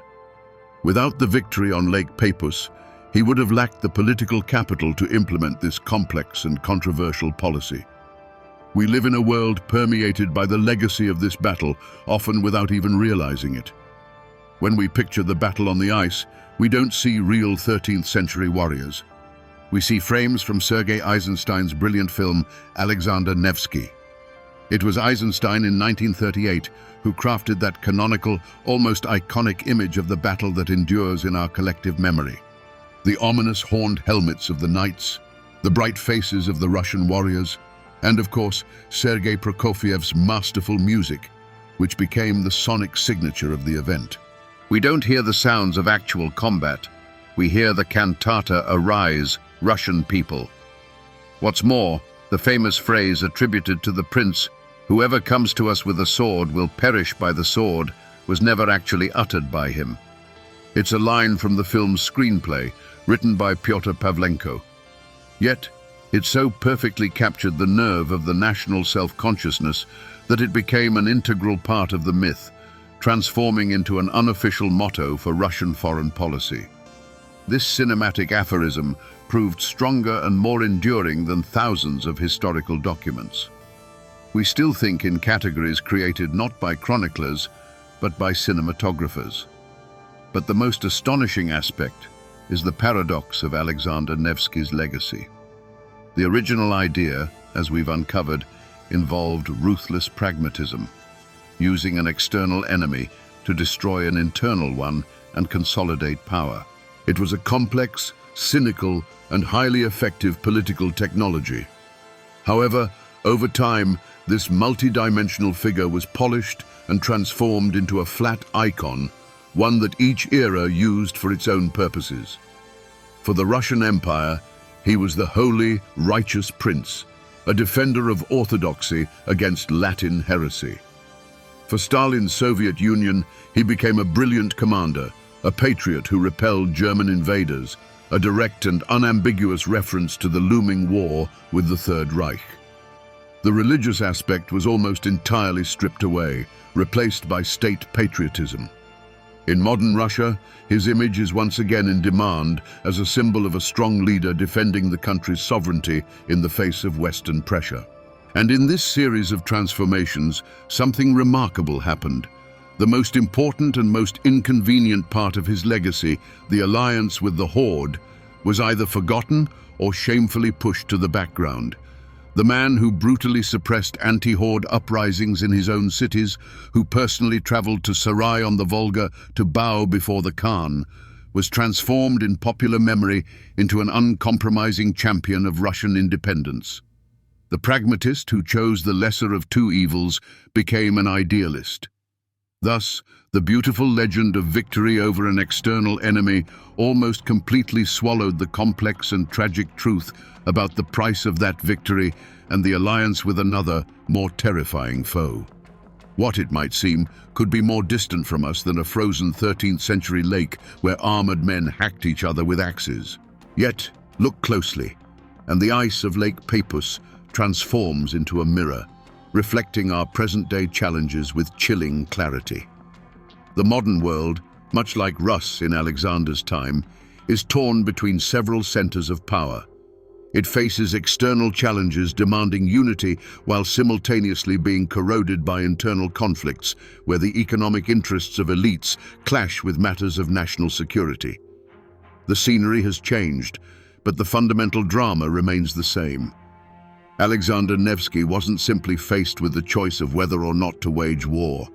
Without the victory on Lake Peipus, he would have lacked the political capital to implement this complex and controversial policy. We live in a world permeated by the legacy of this battle, often without even realizing it. When we picture the battle on the ice, we don't see real 13th century warriors. We see frames from Sergei Eisenstein's brilliant film, Alexander Nevsky. It was Eisenstein in 1938 who crafted that canonical, almost iconic image of the battle that endures in our collective memory. The ominous horned helmets of the knights, the bright faces of the Russian warriors, and of course, Sergei Prokofiev's masterful music, which became the sonic signature of the event. We don't hear the sounds of actual combat. We hear the cantata "Arise, Russian people." What's more, the famous phrase attributed to the prince, "Whoever comes to us with a sword will perish by the sword," was never actually uttered by him. It's a line from the film's screenplay, written by Pyotr Pavlenko. Yet, it so perfectly captured the nerve of the national self-consciousness that it became an integral part of the myth, transforming into an unofficial motto for Russian foreign policy. This cinematic aphorism proved stronger and more enduring than thousands of historical documents. We still think in categories created not by chroniclers, but by cinematographers. But the most astonishing aspect is the paradox of Alexander Nevsky's legacy. The original idea, as we've uncovered, involved ruthless pragmatism, using an external enemy to destroy an internal one and consolidate power. It was a complex, cynical, and highly effective political technology. However, over time, this multi-dimensional figure was polished and transformed into a flat icon, one that each era used for its own purposes. For the Russian Empire, he was the holy, righteous prince, a defender of orthodoxy against Latin heresy. For Stalin's Soviet Union, he became a brilliant commander, a patriot who repelled German invaders, a direct and unambiguous reference to the looming war with the Third Reich. The religious aspect was almost entirely stripped away, replaced by state patriotism. In modern Russia, his image is once again in demand as a symbol of a strong leader defending the country's sovereignty in the face of Western pressure. And in this series of transformations, something remarkable happened. The most important and most inconvenient part of his legacy, the alliance with the Horde, was either forgotten or shamefully pushed to the background. The man who brutally suppressed anti-Horde uprisings in his own cities, who personally traveled to Sarai on the Volga to bow before the Khan, was transformed in popular memory into an uncompromising champion of Russian independence. The pragmatist who chose the lesser of two evils became an idealist. Thus, the beautiful legend of victory over an external enemy almost completely swallowed the complex and tragic truth about the price of that victory and the alliance with another, more terrifying foe. What, it might seem, could be more distant from us than a frozen 13th century lake where armored men hacked each other with axes? Yet, look closely, and the ice of Lake Peipus transforms into a mirror, reflecting our present-day challenges with chilling clarity. The modern world, much like Rus in Alexander's time, is torn between several centers of power. It faces external challenges demanding unity while simultaneously being corroded by internal conflicts where the economic interests of elites clash with matters of national security. The scenery has changed, but the fundamental drama remains the same. Alexander Nevsky wasn't simply faced with the choice of whether or not to wage war.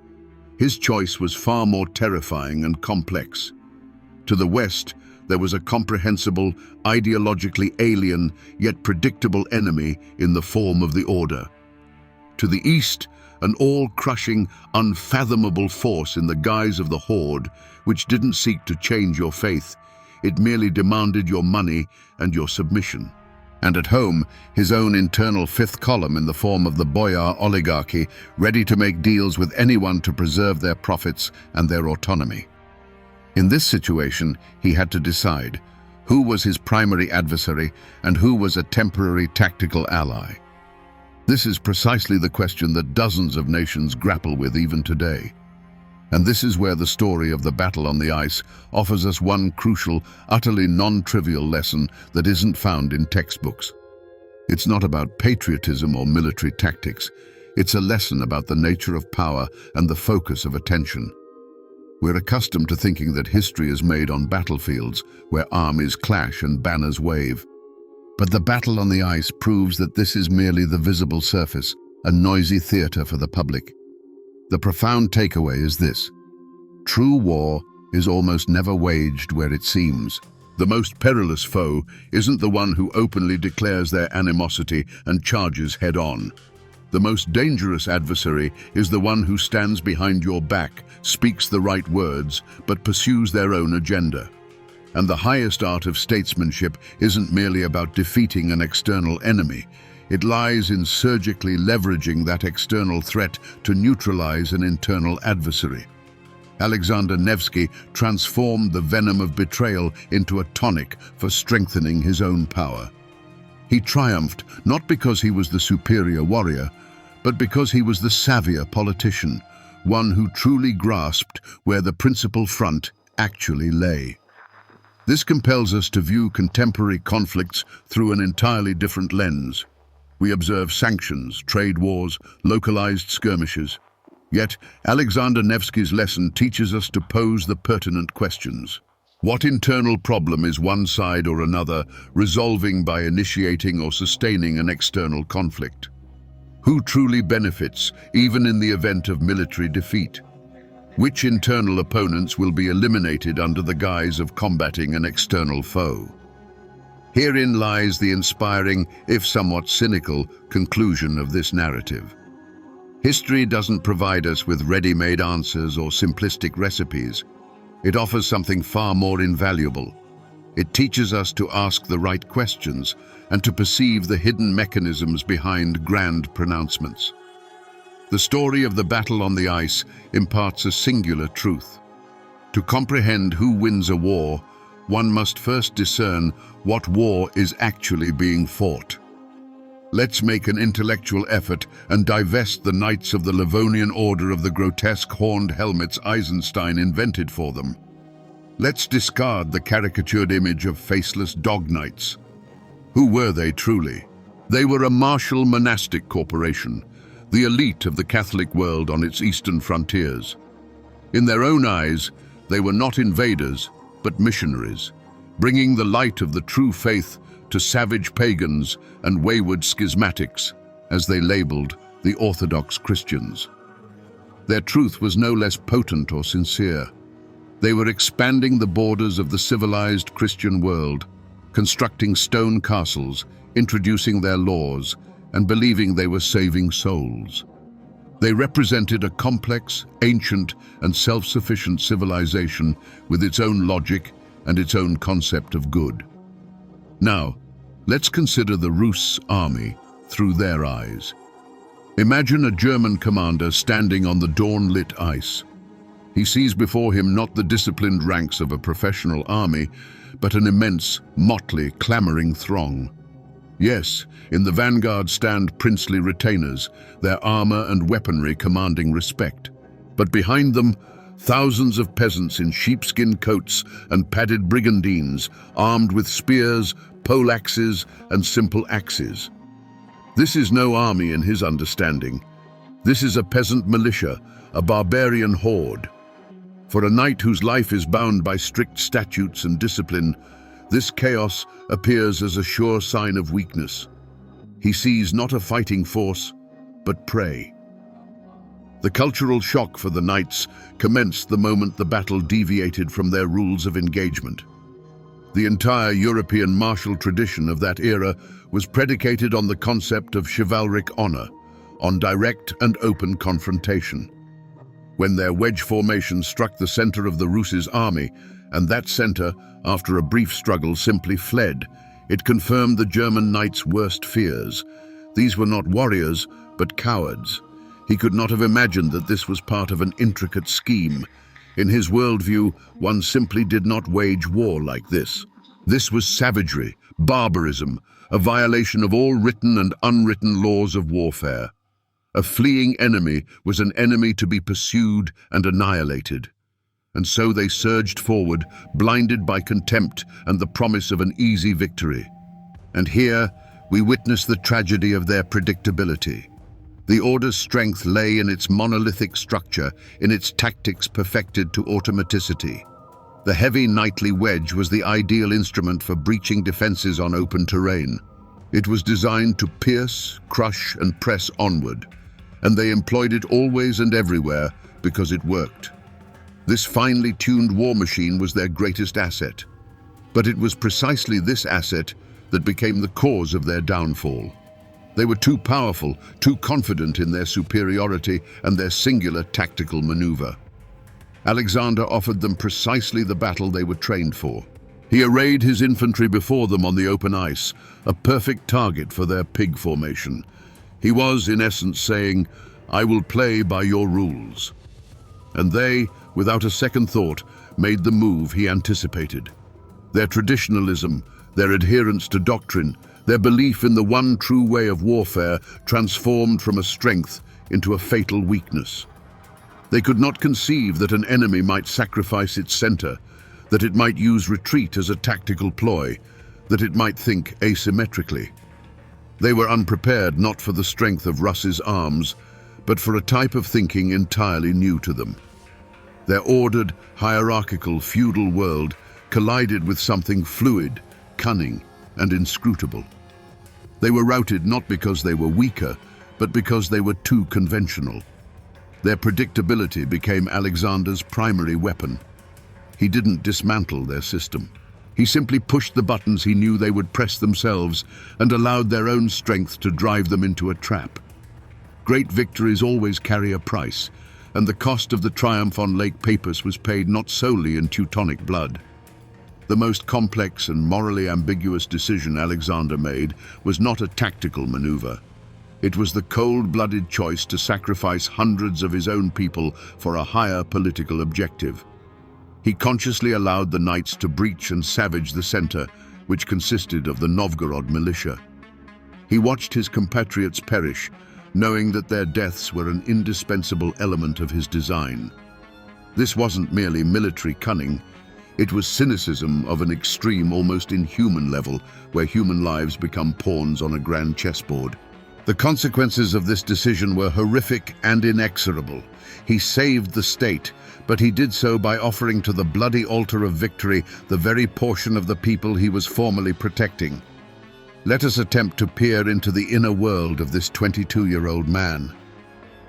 His choice was far more terrifying and complex. To the west, there was a comprehensible, ideologically alien, yet predictable enemy in the form of the Order. To the east, an all-crushing, unfathomable force in the guise of the Horde, which didn't seek to change your faith. It merely demanded your money and your submission. And at home, his own internal fifth column in the form of the Boyar oligarchy, ready to make deals with anyone to preserve their profits and their autonomy. In this situation, he had to decide who was his primary adversary and who was a temporary tactical ally. This is precisely the question that dozens of nations grapple with even today. And this is where the story of the battle on the ice offers us one crucial, utterly non-trivial lesson that isn't found in textbooks. It's not about patriotism or military tactics. It's a lesson about the nature of power and the focus of attention. We're accustomed to thinking that history is made on battlefields where armies clash and banners wave. But the battle on the ice proves that this is merely the visible surface, a noisy theater for the public. The profound takeaway is this: true war is almost never waged where it seems. The most perilous foe isn't the one who openly declares their animosity and charges head-on. The most dangerous adversary is the one who stands behind your back, speaks the right words, but pursues their own agenda. And the highest art of statesmanship isn't merely about defeating an external enemy. It lies in surgically leveraging that external threat to neutralize an internal adversary. Alexander Nevsky transformed the venom of betrayal into a tonic for strengthening his own power. He triumphed not because he was the superior warrior, but because he was the savvier politician, one who truly grasped where the principal front actually lay. This compels us to view contemporary conflicts through an entirely different lens. We observe sanctions, trade wars, localized skirmishes. Yet, Alexander Nevsky's lesson teaches us to pose the pertinent questions. What internal problem is one side or another resolving by initiating or sustaining an external conflict? Who truly benefits, even in the event of military defeat? Which internal opponents will be eliminated under the guise of combating an external foe? Herein lies the inspiring, if somewhat cynical, conclusion of this narrative. History doesn't provide us with ready-made answers or simplistic recipes. It offers something far more invaluable. It teaches us to ask the right questions and to perceive the hidden mechanisms behind grand pronouncements. The story of the battle on the ice imparts a singular truth. To comprehend who wins a war, one must first discern what war is actually being fought. Let's make an intellectual effort and divest the knights of the Livonian order of the grotesque horned helmets Eisenstein invented for them. Let's discard the caricatured image of faceless dog knights. Who were they truly? They were a martial monastic corporation, the elite of the Catholic world on its eastern frontiers. In their own eyes, they were not invaders, but missionaries, bringing the light of the true faith to savage pagans and wayward schismatics, as they labeled the Orthodox Christians. Their truth was no less potent or sincere. They were expanding the borders of the civilized Christian world, constructing stone castles, introducing their laws, and believing they were saving souls. They represented a complex, ancient, and self-sufficient civilization with its own logic and its own concept of good. Now, let's consider the Rus' army through their eyes. Imagine a German commander standing on the dawn-lit ice. He sees before him not the disciplined ranks of a professional army, but an immense, motley, clamoring throng. Yes, in the vanguard stand princely retainers, their armor and weaponry commanding respect. But behind them, thousands of peasants in sheepskin coats and padded brigandines, armed with spears, poleaxes, and simple axes. This is no army in his understanding. This is a peasant militia, a barbarian horde. For a knight whose life is bound by strict statutes and discipline, this chaos appears as a sure sign of weakness. He sees not a fighting force, but prey. The cultural shock for the knights commenced the moment the battle deviated from their rules of engagement. The entire European martial tradition of that era was predicated on the concept of chivalric honor, on direct and open confrontation. When their wedge formation struck the center of the Rus' army, and that center, after a brief struggle, simply fled, it confirmed the German knight's worst fears. These were not warriors, but cowards. He could not have imagined that this was part of an intricate scheme. In his worldview, one simply did not wage war like this. This was savagery, barbarism, a violation of all written and unwritten laws of warfare. A fleeing enemy was an enemy to be pursued and annihilated. And so they surged forward, blinded by contempt and the promise of an easy victory. And here, we witness the tragedy of their predictability. The Order's strength lay in its monolithic structure, in its tactics perfected to automaticity. The heavy knightly wedge was the ideal instrument for breaching defenses on open terrain. It was designed to pierce, crush, and press onward, and they employed it always and everywhere because it worked. This finely tuned war machine was their greatest asset. But it was precisely this asset that became the cause of their downfall. They were too powerful, too confident in their superiority and their singular tactical maneuver. Alexander offered them precisely the battle they were trained for. He arrayed his infantry before them on the open ice, a perfect target for their pig formation. He was, in essence, saying, "I will play by your rules." And they, without a second thought, made the move he anticipated. Their traditionalism, their adherence to doctrine, their belief in the one true way of warfare transformed from a strength into a fatal weakness. They could not conceive that an enemy might sacrifice its center, that it might use retreat as a tactical ploy, that it might think asymmetrically. They were unprepared not for the strength of Rus' arms, but for a type of thinking entirely new to them. Their ordered, hierarchical, feudal world collided with something fluid, cunning, and inscrutable. They were routed not because they were weaker, but because they were too conventional. Their predictability became Alexander's primary weapon. He didn't dismantle their system. He simply pushed the buttons he knew they would press themselves and allowed their own strength to drive them into a trap. Great victories always carry a price, and the cost of the triumph on Lake Peipus was paid not solely in Teutonic blood. The most complex and morally ambiguous decision Alexander made was not a tactical maneuver. It was the cold-blooded choice to sacrifice hundreds of his own people for a higher political objective. He consciously allowed the knights to breach and savage the center, which consisted of the Novgorod militia. He watched his compatriots perish, knowing that their deaths were an indispensable element of his design. This wasn't merely military cunning, it was cynicism of an extreme, almost inhuman level, where human lives become pawns on a grand chessboard. The consequences of this decision were horrific and inexorable. He saved the state, but he did so by offering to the bloody altar of victory the very portion of the people he was formerly protecting. Let us attempt to peer into the inner world of this 22-year-old man.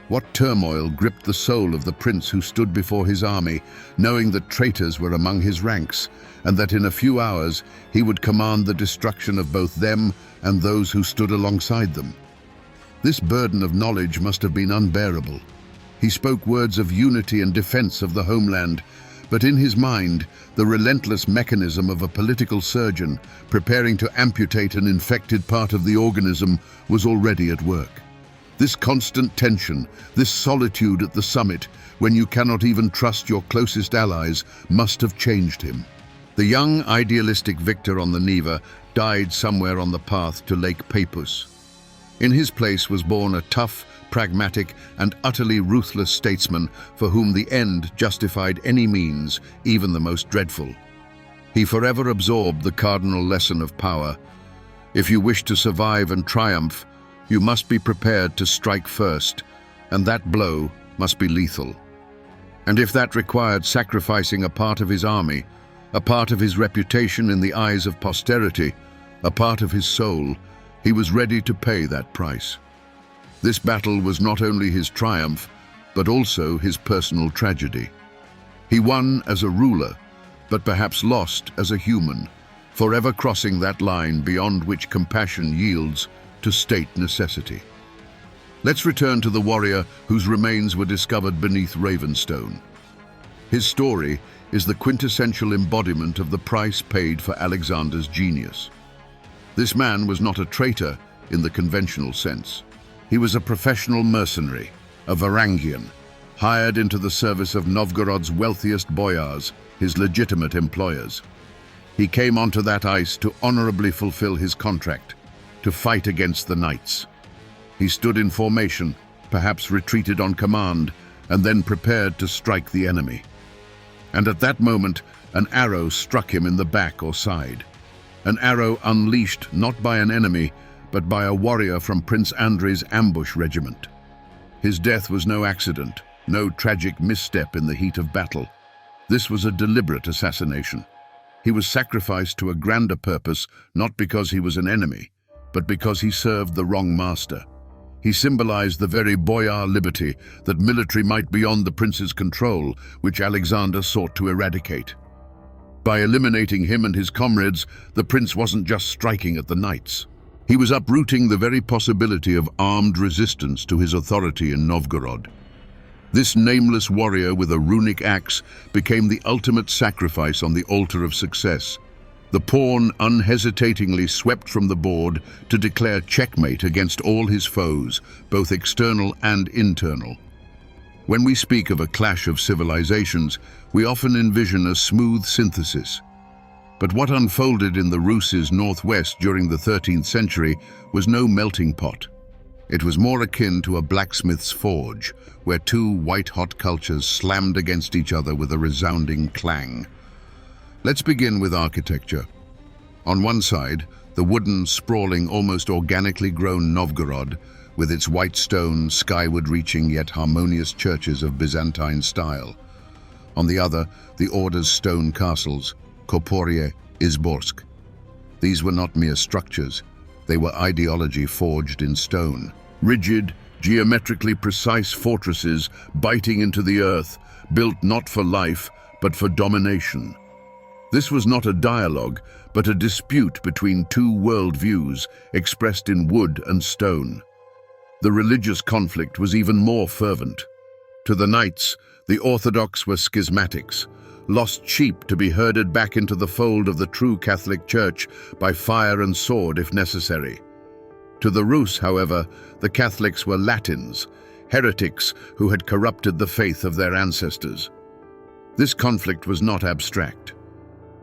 What turmoil gripped the soul of the prince who stood before his army, knowing that traitors were among his ranks, and that in a few hours he would command the destruction of both them and those who stood alongside them. This burden of knowledge must have been unbearable. He spoke words of unity and defense of the homeland, but in his mind, the relentless mechanism of a political surgeon preparing to amputate an infected part of the organism was already at work. This constant tension, this solitude at the summit, when you cannot even trust your closest allies, must have changed him. The young, idealistic victor on the Neva died somewhere on the path to Lake Peipus. In his place was born a tough, pragmatic, and utterly ruthless statesman for whom the end justified any means, even the most dreadful. He forever absorbed the cardinal lesson of power. If you wish to survive and triumph, you must be prepared to strike first, and that blow must be lethal. And if that required sacrificing a part of his army, a part of his reputation in the eyes of posterity, a part of his soul, he was ready to pay that price. This battle was not only his triumph, but also his personal tragedy. He won as a ruler, but perhaps lost as a human, forever crossing that line beyond which compassion yields to state necessity. Let's return to the warrior whose remains were discovered beneath Ravenstone. His story is the quintessential embodiment of the price paid for Alexander's genius. This man was not a traitor in the conventional sense. He was a professional mercenary, a Varangian, hired into the service of Novgorod's wealthiest boyars, his legitimate employers. He came onto that ice to honorably fulfill his contract, to fight against the knights. He stood in formation, perhaps retreated on command, and then prepared to strike the enemy. And at that moment, an arrow struck him in the back or side. An arrow unleashed not by an enemy, but by a warrior from Prince Andrei's ambush regiment. His death was no accident, no tragic misstep in the heat of battle. This was a deliberate assassination. He was sacrificed to a grander purpose, not because he was an enemy, but because he served the wrong master. He symbolized the very boyar liberty that military might beyond the prince's control, which Alexander sought to eradicate. By eliminating him and his comrades, the prince wasn't just striking at the knights. He was uprooting the very possibility of armed resistance to his authority in Novgorod. This nameless warrior with a runic axe became the ultimate sacrifice on the altar of success. The pawn unhesitatingly swept from the board to declare checkmate against all his foes, both external and internal. When we speak of a clash of civilizations, we often envision a smooth synthesis. But what unfolded in the Rus's northwest during the 13th century was no melting pot. It was more akin to a blacksmith's forge, where two white-hot cultures slammed against each other with a resounding clang. Let's begin with architecture. On one side, the wooden, sprawling, almost organically grown Novgorod, with its white stone, skyward-reaching yet harmonious churches of Byzantine style. On the other, the Order's stone castles, Koporie, Izborsk. These were not mere structures, they were ideology forged in stone. Rigid, geometrically precise fortresses biting into the earth, built not for life, but for domination. This was not a dialogue, but a dispute between two worldviews expressed in wood and stone. The religious conflict was even more fervent. To the knights, the Orthodox were schismatics, lost sheep to be herded back into the fold of the true Catholic Church by fire and sword if necessary. To the Rus, however, the Catholics were Latins, heretics who had corrupted the faith of their ancestors. This conflict was not abstract.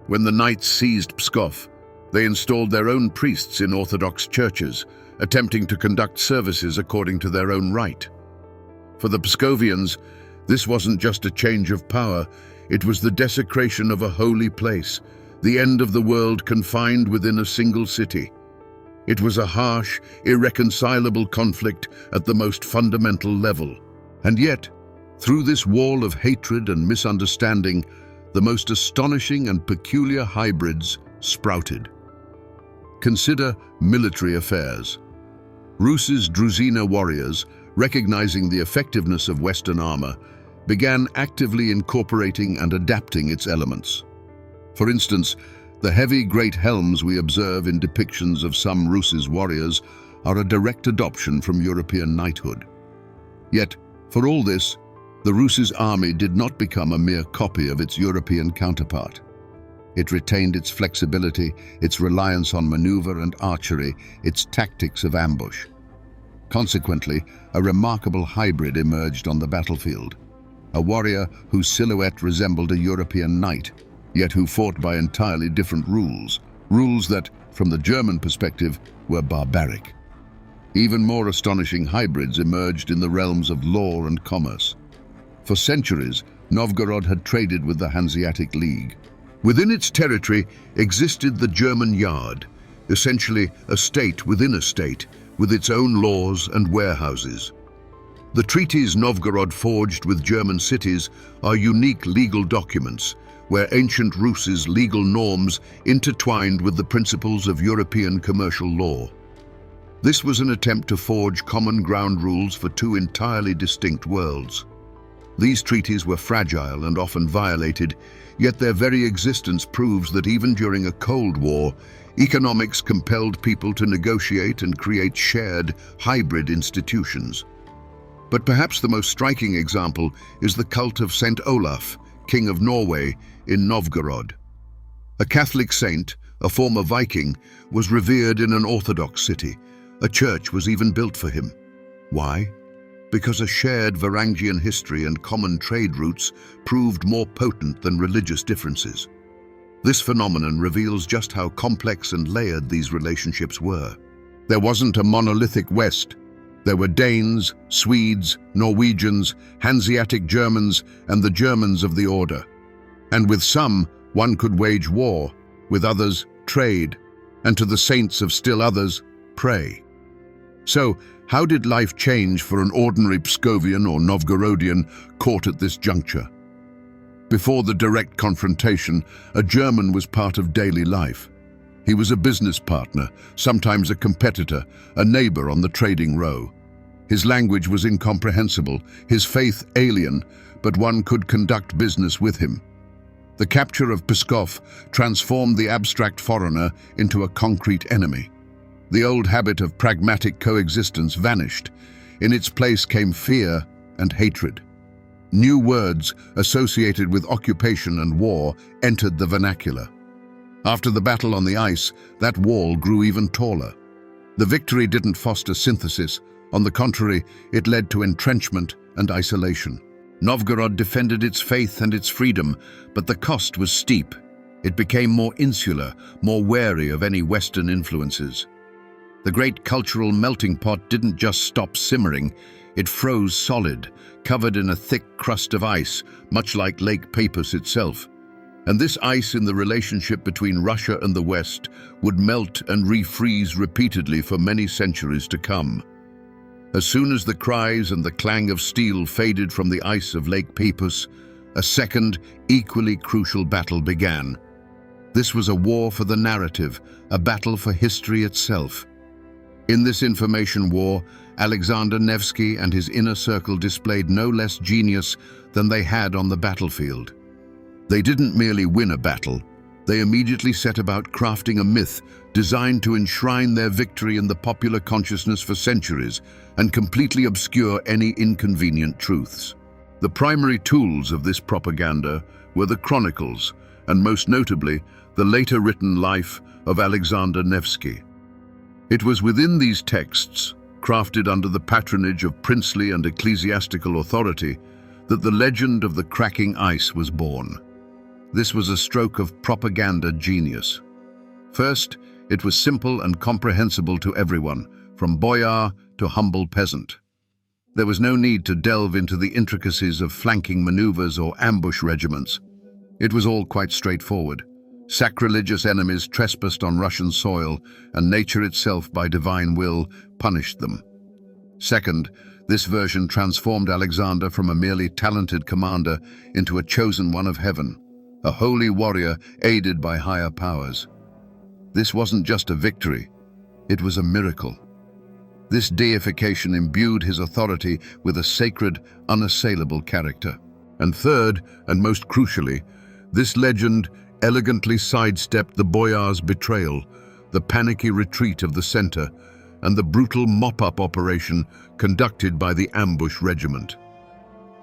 When the knights seized Pskov, they installed their own priests in Orthodox churches, attempting to conduct services according to their own rite. For the Pskovians, this wasn't just a change of power, it was the desecration of a holy place, the end of the world confined within a single city. It was a harsh, irreconcilable conflict at the most fundamental level. And yet, through this wall of hatred and misunderstanding, the most astonishing and peculiar hybrids sprouted. Consider military affairs. Rus's Druzina warriors, recognizing the effectiveness of Western armor, began actively incorporating and adapting its elements. For instance, the heavy great helms we observe in depictions of some Rus's warriors are a direct adoption from European knighthood. Yet, for all this, the Rus's army did not become a mere copy of its European counterpart. It retained its flexibility, its reliance on maneuver and archery, its tactics of ambush. Consequently, a remarkable hybrid emerged on the battlefield. A warrior whose silhouette resembled a European knight, yet who fought by entirely different rules that, from the German perspective, were barbaric. Even more astonishing hybrids emerged in the realms of law and commerce. For centuries, Novgorod had traded with the Hanseatic League. Within its territory existed the German Yard, essentially a state within a state, with its own laws and warehouses. The treaties Novgorod forged with German cities are unique legal documents, where ancient Rus's legal norms intertwined with the principles of European commercial law. This was an attempt to forge common ground rules for two entirely distinct worlds. These treaties were fragile and often violated, yet their very existence proves that even during a Cold War, economics compelled people to negotiate and create shared, hybrid institutions. But perhaps the most striking example is the cult of Saint Olaf, King of Norway, in Novgorod. A Catholic saint, a former Viking, was revered in an Orthodox city. A church was even built for him. Why? Because a shared Varangian history and common trade routes proved more potent than religious differences. This phenomenon reveals just how complex and layered these relationships were. There wasn't a monolithic West. There were Danes, Swedes, Norwegians, Hanseatic Germans, and the Germans of the Order. And with some, one could wage war, with others, trade, and to the saints of still others, pray. So, how did life change for an ordinary Pskovian or Novgorodian caught at this juncture? Before the direct confrontation, a German was part of daily life. He was a business partner, sometimes a competitor, a neighbor on the trading row. His language was incomprehensible, his faith alien, but one could conduct business with him. The capture of Pskov transformed the abstract foreigner into a concrete enemy. The old habit of pragmatic coexistence vanished. In its place came fear and hatred. New words associated with occupation and war entered the vernacular. After the battle on the ice, that wall grew even taller. The victory didn't foster synthesis. On the contrary, it led to entrenchment and isolation. Novgorod defended its faith and its freedom, but the cost was steep. It became more insular, more wary of any Western influences. The great cultural melting pot didn't just stop simmering, it froze solid, covered in a thick crust of ice, much like Lake Peipus itself. And this ice in the relationship between Russia and the West would melt and refreeze repeatedly for many centuries to come. As soon as the cries and the clang of steel faded from the ice of Lake Peipus, a second, equally crucial battle began. This was a war for the narrative, a battle for history itself. In this information war, Alexander Nevsky and his inner circle displayed no less genius than they had on the battlefield. They didn't merely win a battle, they immediately set about crafting a myth designed to enshrine their victory in the popular consciousness for centuries and completely obscure any inconvenient truths. The primary tools of this propaganda were the chronicles, and most notably, the later written life of Alexander Nevsky. It was within these texts, crafted under the patronage of princely and ecclesiastical authority, that the legend of the cracking ice was born. This was a stroke of propaganda genius. First, it was simple and comprehensible to everyone, from boyar to humble peasant. There was no need to delve into the intricacies of flanking maneuvers or ambush regiments. It was all quite straightforward. Sacrilegious enemies trespassed on Russian soil, and nature itself, by divine will, punished them. Second, this version transformed Alexander from a merely talented commander into a chosen one of heaven, a holy warrior aided by higher powers. This wasn't just a victory, it was a miracle. This deification imbued his authority with a sacred, unassailable character. And third, and most crucially, this legend elegantly sidestepped the Boyars' betrayal, the panicky retreat of the center, and the brutal mop-up operation conducted by the ambush regiment.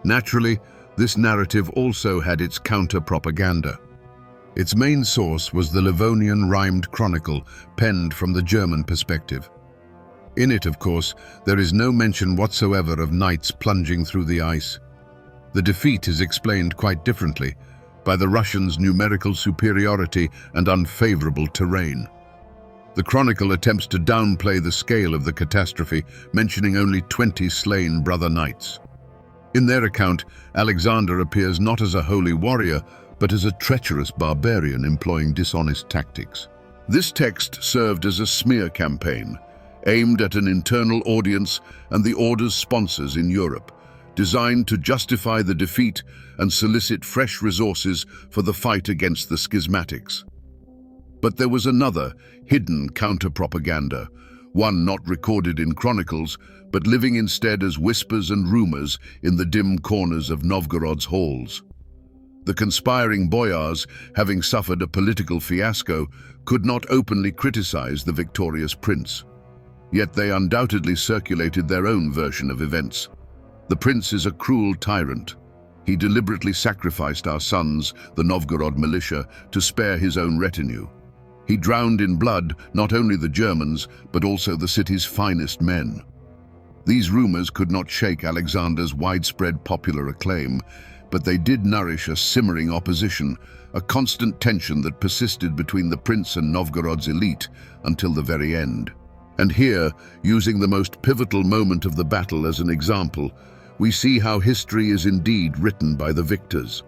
Naturally, this narrative also had its counter-propaganda. Its main source was the Livonian rhymed chronicle, penned from the German perspective. In it, of course, there is no mention whatsoever of knights plunging through the ice. The defeat is explained quite differently, by the Russians' numerical superiority and unfavorable terrain. The chronicle attempts to downplay the scale of the catastrophe, mentioning only 20 slain brother knights. In their account, Alexander appears not as a holy warrior, but as a treacherous barbarian employing dishonest tactics. This text served as a smear campaign, aimed at an internal audience and the Order's sponsors in Europe, designed to justify the defeat and solicit fresh resources for the fight against the schismatics. But there was another, hidden counter-propaganda, one not recorded in chronicles, but living instead as whispers and rumors in the dim corners of Novgorod's halls. The conspiring boyars, having suffered a political fiasco, could not openly criticize the victorious prince. Yet they undoubtedly circulated their own version of events. The prince is a cruel tyrant. He deliberately sacrificed our sons, the Novgorod militia, to spare his own retinue. He drowned in blood not only the Germans, but also the city's finest men. These rumors could not shake Alexander's widespread popular acclaim, but they did nourish a simmering opposition, a constant tension that persisted between the prince and Novgorod's elite until the very end. And here, using the most pivotal moment of the battle as an example, we see how history is indeed written by the victors.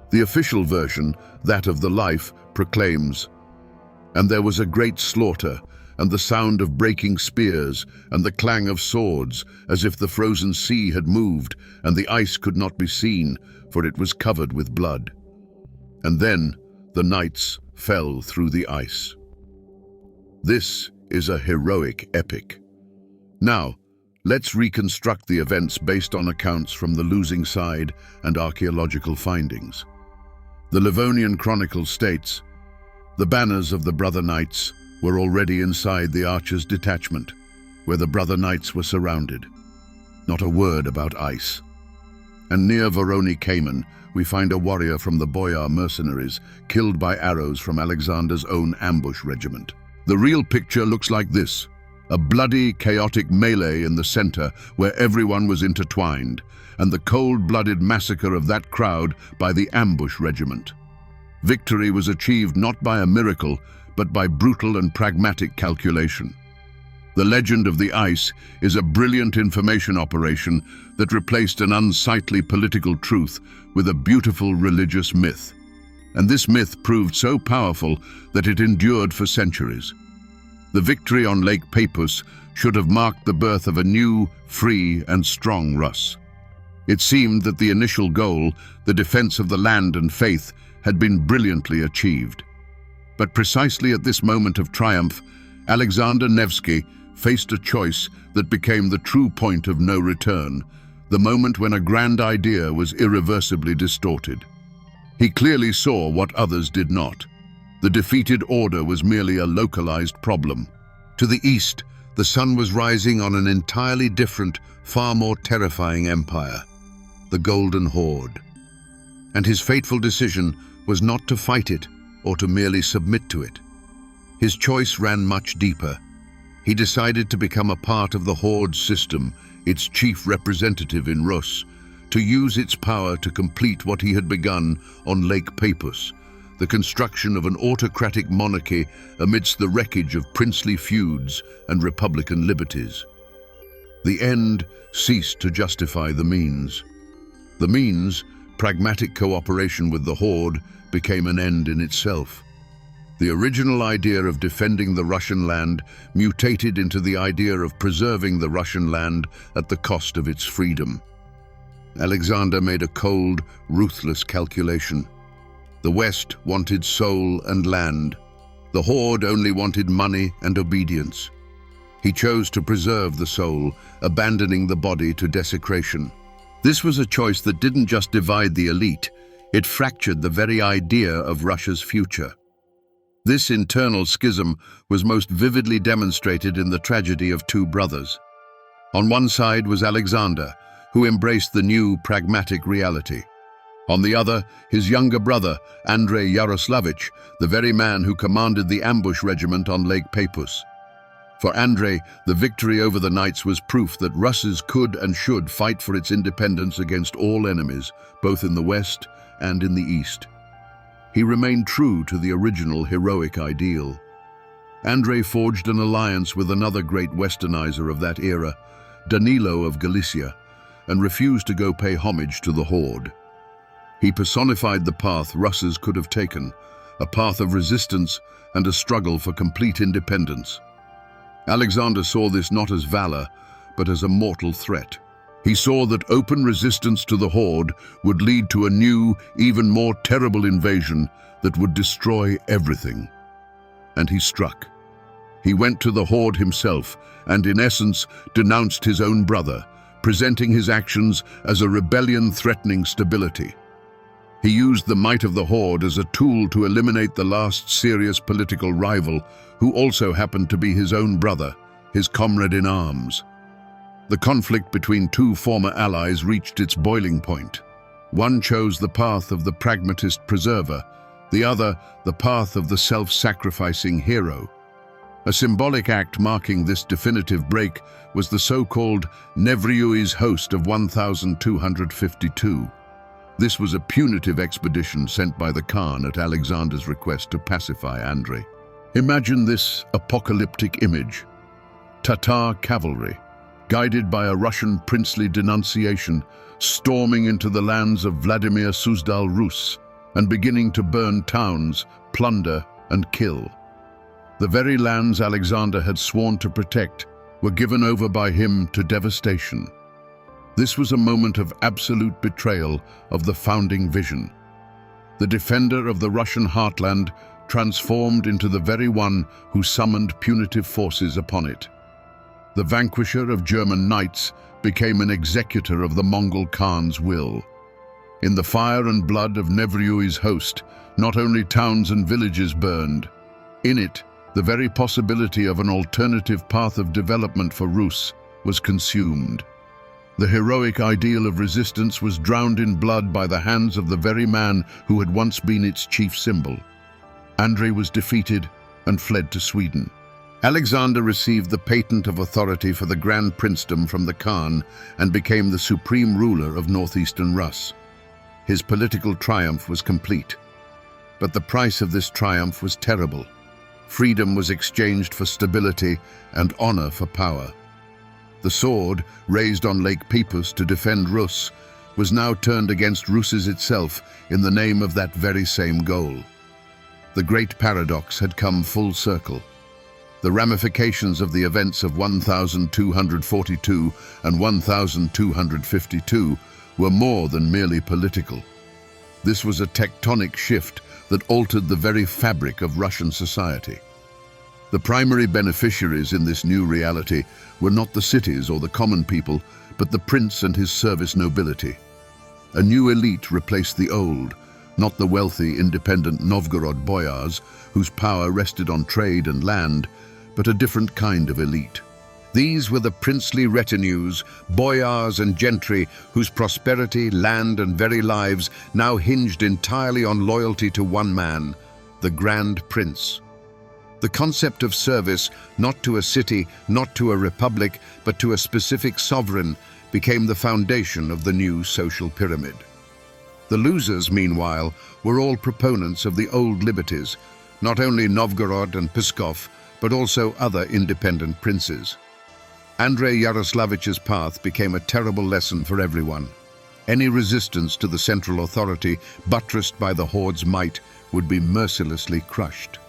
The official version, that of the Life, proclaims, "And there was a great slaughter, and the sound of breaking spears, and the clang of swords, as if the frozen sea had moved, and the ice could not be seen, for it was covered with blood. And then the knights fell through the ice." This is a heroic epic. Now, let's reconstruct the events based on accounts from the losing side and archaeological findings. The Livonian Chronicle states, "The banners of the Brother Knights were already inside the archers' detachment, where the Brother Knights were surrounded. Not a word about ice." And near Voronikamen, we find a warrior from the Boyar mercenaries, killed by arrows from Alexander's own ambush regiment. The real picture looks like this: a bloody, chaotic melee in the center where everyone was intertwined, and the cold-blooded massacre of that crowd by the ambush regiment. Victory was achieved not by a miracle, but by brutal and pragmatic calculation. The legend of the ice is a brilliant information operation that replaced an unsightly political truth with a beautiful religious myth. And this myth proved so powerful that it endured for centuries. The victory on Lake Peipus should have marked the birth of a new, free, and strong Rus. It seemed that the initial goal, the defense of the land and faith, had been brilliantly achieved. But precisely at this moment of triumph, Alexander Nevsky faced a choice that became the true point of no return, the moment when a grand idea was irreversibly distorted. He clearly saw what others did not. The defeated order was merely a localized problem. To the east, the sun was rising on an entirely different, far more terrifying empire, the Golden Horde. And his fateful decision was not to fight it or to merely submit to it. His choice ran much deeper. He decided to become a part of the Horde system, its chief representative in Rus, to use its power to complete what he had begun on Lake Peipus, the construction of an autocratic monarchy amidst the wreckage of princely feuds and republican liberties. The end ceased to justify the means. The means, pragmatic cooperation with the Horde, became an end in itself. The original idea of defending the Russian land mutated into the idea of preserving the Russian land at the cost of its freedom. Alexander made a cold, ruthless calculation. The West wanted soul and land. The Horde only wanted money and obedience. He chose to preserve the soul, abandoning the body to desecration. This was a choice that didn't just divide the elite, it fractured the very idea of Russia's future. This internal schism was most vividly demonstrated in the tragedy of two brothers. On one side was Alexander, who embraced the new, pragmatic reality. On the other, his younger brother, Andrei Yaroslavich, the very man who commanded the ambush regiment on Lake Peipus. For Andrei, the victory over the Knights was proof that Russia could and should fight for its independence against all enemies, both in the West and in the East. He remained true to the original heroic ideal. Andrei forged an alliance with another great westernizer of that era, Danilo of Galicia, and refused to go pay homage to the Horde. He personified the path Russians could have taken, a path of resistance and a struggle for complete independence. Alexander saw this not as valor, but as a mortal threat. He saw that open resistance to the Horde would lead to a new, even more terrible invasion that would destroy everything. And he struck. He went to the Horde himself and, in essence, denounced his own brother, presenting his actions as a rebellion threatening stability. He used the might of the Horde as a tool to eliminate the last serious political rival, who also happened to be his own brother, his comrade in arms. The conflict between two former allies reached its boiling point. One chose the path of the pragmatist preserver, the other the path of the self-sacrificing hero. A symbolic act marking this definitive break was the so-called Novgorodian host of 1252. This was a punitive expedition sent by the Khan at Alexander's request to pacify Andrei. Imagine this apocalyptic image. Tatar cavalry, guided by a Russian princely denunciation, storming into the lands of Vladimir Suzdal Rus and beginning to burn towns, plunder and kill. The very lands Alexander had sworn to protect were given over by him to devastation. This was a moment of absolute betrayal of the founding vision. The defender of the Russian heartland transformed into the very one who summoned punitive forces upon it. The vanquisher of German knights became an executor of the Mongol Khan's will. In the fire and blood of Novgorodian's host, not only towns and villages burned. In it, the very possibility of an alternative path of development for Rus was consumed. The heroic ideal of resistance was drowned in blood by the hands of the very man who had once been its chief symbol. Andrei was defeated and fled to Sweden. Alexander received the patent of authority for the Grand Princedom from the Khan and became the supreme ruler of northeastern Rus. His political triumph was complete. But the price of this triumph was terrible. Freedom was exchanged for stability and honor for power. The sword, raised on Lake Peipus to defend Rus, was now turned against Rus itself in the name of that very same goal. The great paradox had come full circle. The ramifications of the events of 1242 and 1252 were more than merely political. This was a tectonic shift that altered the very fabric of Russian society. The primary beneficiaries in this new reality were not the cities or the common people, but the prince and his service nobility. A new elite replaced the old, not the wealthy, independent Novgorod Boyars, whose power rested on trade and land, but a different kind of elite. These were the princely retinues, boyars and gentry, whose prosperity, land and very lives now hinged entirely on loyalty to one man, the Grand Prince. The concept of service, not to a city, not to a republic, but to a specific sovereign, became the foundation of the new social pyramid. The losers, meanwhile, were all proponents of the old liberties, not only Novgorod and Pskov, but also other independent princes. Andrei Yaroslavich's path became a terrible lesson for everyone. Any resistance to the central authority, buttressed by the Horde's might, would be mercilessly crushed.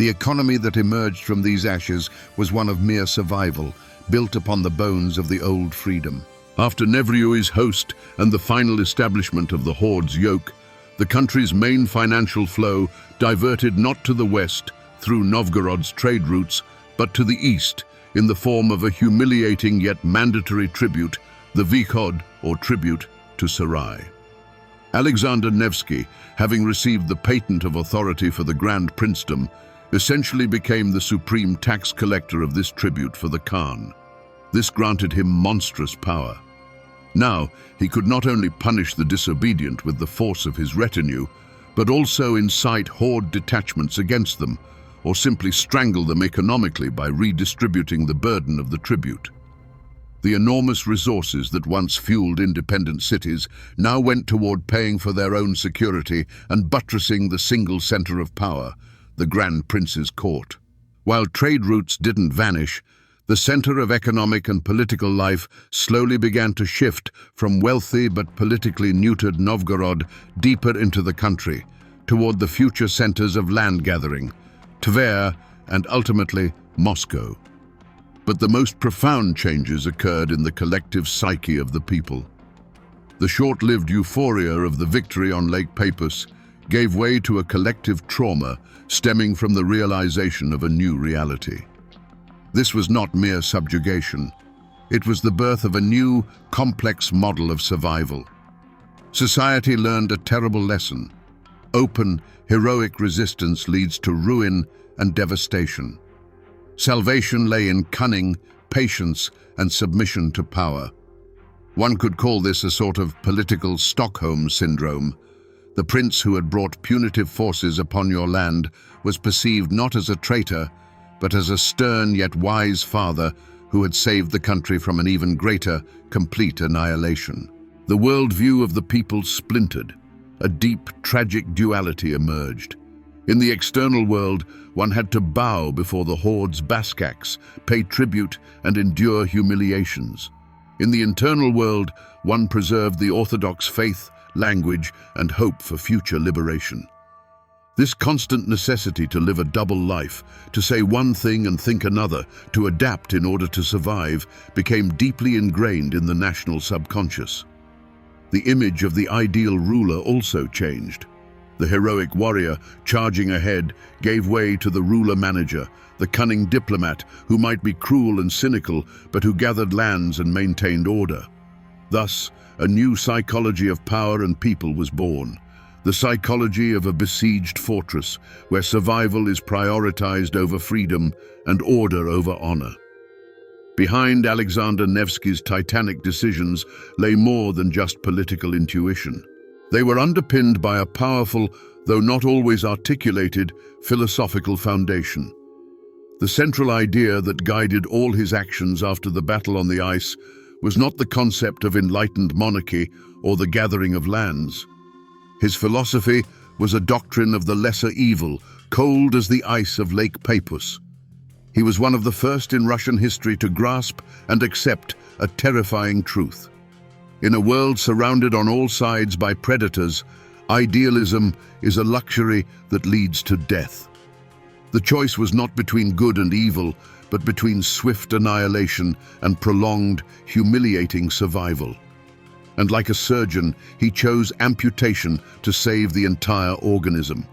The economy that emerged from these ashes was one of mere survival, built upon the bones of the old freedom. After Nevryu's host and the final establishment of the Horde's yoke, the country's main financial flow diverted not to the west through Novgorod's trade routes, but to the east in the form of a humiliating yet mandatory tribute, the Vykhod, or tribute, to Sarai. Alexander Nevsky, having received the patent of authority for the Grand Princedom, essentially became the supreme tax collector of this tribute for the Khan. This granted him monstrous power. Now, he could not only punish the disobedient with the force of his retinue, but also incite Horde detachments against them, or simply strangle them economically by redistributing the burden of the tribute. The enormous resources that once fueled independent cities now went toward paying for their own security and buttressing the single center of power, the Grand Prince's court. While trade routes didn't vanish, the center of economic and political life slowly began to shift from wealthy but politically neutered Novgorod deeper into the country, toward the future centers of land gathering, Tver, and ultimately Moscow. But the most profound changes occurred in the collective psyche of the people. The short-lived euphoria of the victory on Lake Peipus gave way to a collective trauma stemming from the realization of a new reality. This was not mere subjugation. It was the birth of a new, complex model of survival. Society learned a terrible lesson. Open, heroic resistance leads to ruin and devastation. Salvation lay in cunning, patience, and submission to power. One could call this a sort of political Stockholm syndrome. The prince who had brought punitive forces upon your land was perceived not as a traitor, but as a stern yet wise father who had saved the country from an even greater, complete annihilation. The worldview of the people splintered. A deep, tragic duality emerged. In the external world, one had to bow before the Horde's baskaks, pay tribute, and endure humiliations. In the internal world, one preserved the orthodox faith, language, and hope for future liberation. This constant necessity to live a double life, to say one thing and think another, to adapt in order to survive, became deeply ingrained in the national subconscious. The image of the ideal ruler also changed. The heroic warrior, charging ahead, gave way to the ruler-manager, the cunning diplomat who might be cruel and cynical, but who gathered lands and maintained order. Thus, a new psychology of power and people was born. The psychology of a besieged fortress, where survival is prioritized over freedom and order over honor. Behind Alexander Nevsky's titanic decisions lay more than just political intuition. They were underpinned by a powerful, though not always articulated, philosophical foundation. The central idea that guided all his actions after the battle on the ice was not the concept of enlightened monarchy or the gathering of lands. His philosophy was a doctrine of the lesser evil, cold as the ice of Lake Peipus. He was one of the first in Russian history to grasp and accept a terrifying truth. In a world surrounded on all sides by predators, idealism is a luxury that leads to death. The choice was not between good and evil, but between swift annihilation and prolonged, humiliating survival. And like a surgeon, he chose amputation to save the entire organism.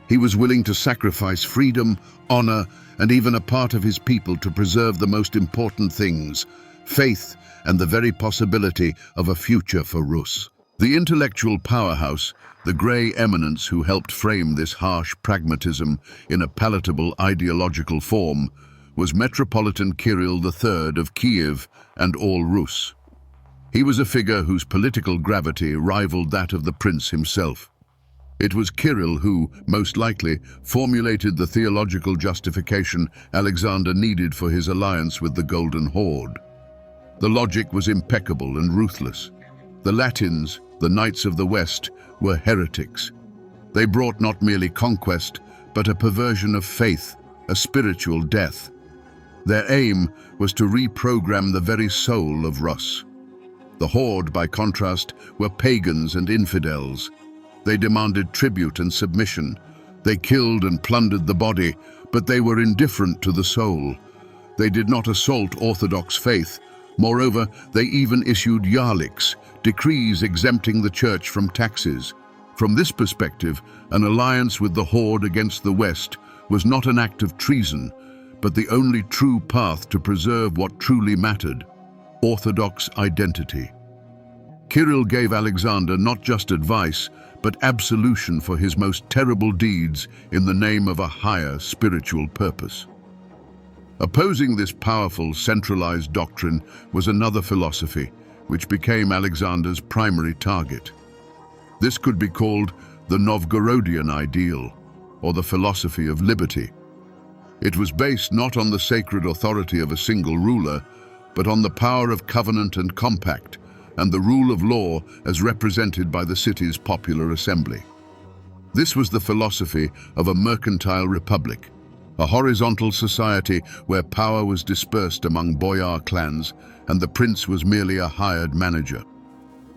He was willing to sacrifice freedom, honor, and even a part of his people to preserve the most important things, faith, and the very possibility of a future for Rus. The intellectual powerhouse, the grey eminence who helped frame this harsh pragmatism in a palatable ideological form, was Metropolitan Kirill III of Kiev and all Rus. He was a figure whose political gravity rivaled that of the prince himself. It was Kirill who, most likely, formulated the theological justification Alexander needed for his alliance with the Golden Horde. The logic was impeccable and ruthless. The Latins, the Knights of the West, were heretics. They brought not merely conquest, but a perversion of faith, a spiritual death. Their aim was to reprogram the very soul of Rus. The Horde, by contrast, were pagans and infidels. They demanded tribute and submission. They killed and plundered the body, But they were indifferent to the soul. They did not assault Orthodox faith. Moreover, they even issued yarliks, decrees exempting the church from taxes. From this perspective, an alliance with the Horde against the West was not an act of treason, but the only true path to preserve what truly mattered: Orthodox identity. Kirill gave Alexander not just advice, but absolution for his most terrible deeds in the name of a higher spiritual purpose. Opposing this powerful, centralized doctrine was another philosophy, which became Alexander's primary target. This could be called the Novgorodian ideal, or the philosophy of liberty. It was based not on the sacred authority of a single ruler, but on the power of covenant and compact, and the rule of law as represented by the city's popular assembly. This was the philosophy of a mercantile republic, a horizontal society where power was dispersed among boyar clans and the prince was merely a hired manager.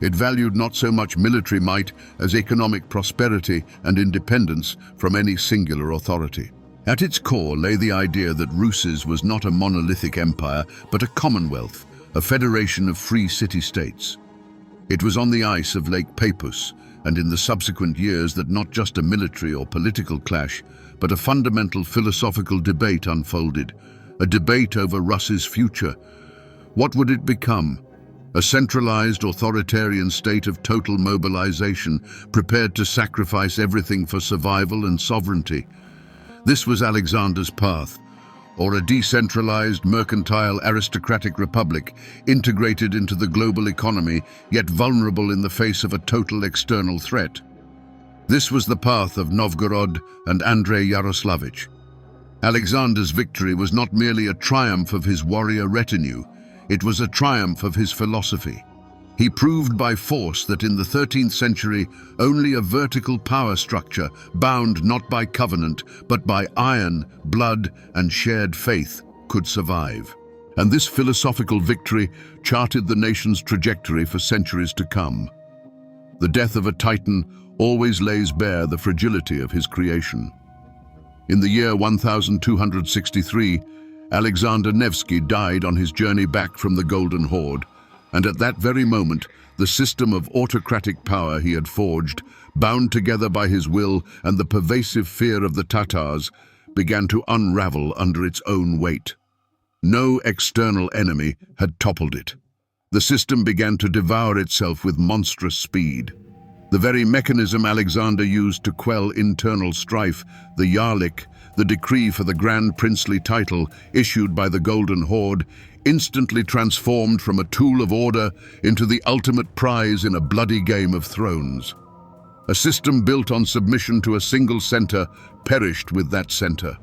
It valued not so much military might as economic prosperity and independence from any singular authority. At its core lay the idea that Rus' was not a monolithic empire, but a commonwealth, a federation of free city-states. It was on the ice of Lake Peipus, and in the subsequent years, that not just a military or political clash, but a fundamental philosophical debate unfolded, a debate over Rus' future. What would it become? A centralized authoritarian state of total mobilization, prepared to sacrifice everything for survival and sovereignty. This was Alexander's path, or a decentralized, mercantile, aristocratic republic, integrated into the global economy, yet vulnerable in the face of a total external threat. This was the path of Novgorod and Andrei Yaroslavich. Alexander's victory was not merely a triumph of his warrior retinue, it was a triumph of his philosophy. He proved by force that in the 13th century, only a vertical power structure, bound not by covenant, but by iron, blood, and shared faith, could survive. And this philosophical victory charted the nation's trajectory for centuries to come. The death of a titan always lays bare the fragility of his creation. In the year 1263, Alexander Nevsky died on his journey back from the Golden Horde, and at that very moment, the system of autocratic power he had forged, bound together by his will and the pervasive fear of the Tatars, began to unravel under its own weight. No external enemy had toppled it. The system began to devour itself with monstrous speed. The very mechanism Alexander used to quell internal strife, the Yarlik, the decree for the grand princely title issued by the Golden Horde, instantly transformed from a tool of order into the ultimate prize in a bloody game of thrones. A system built on submission to a single center perished with that center.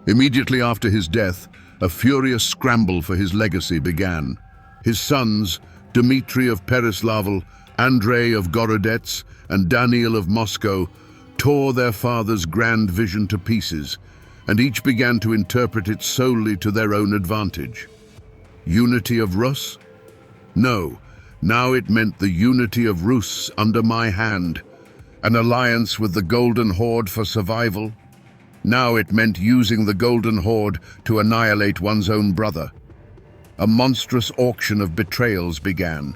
Immediately after his death, a furious scramble for his legacy began. His sons, Dmitry of Pereslavel, Andrei of Gorodets, and Daniel of Moscow, tore their father's grand vision to pieces, and each began to interpret it solely to their own advantage. Unity of Rus? No, now it meant the unity of Rus under my hand. An alliance with the Golden Horde for survival? Now it meant using the Golden Horde to annihilate one's own brother. A monstrous auction of betrayals began.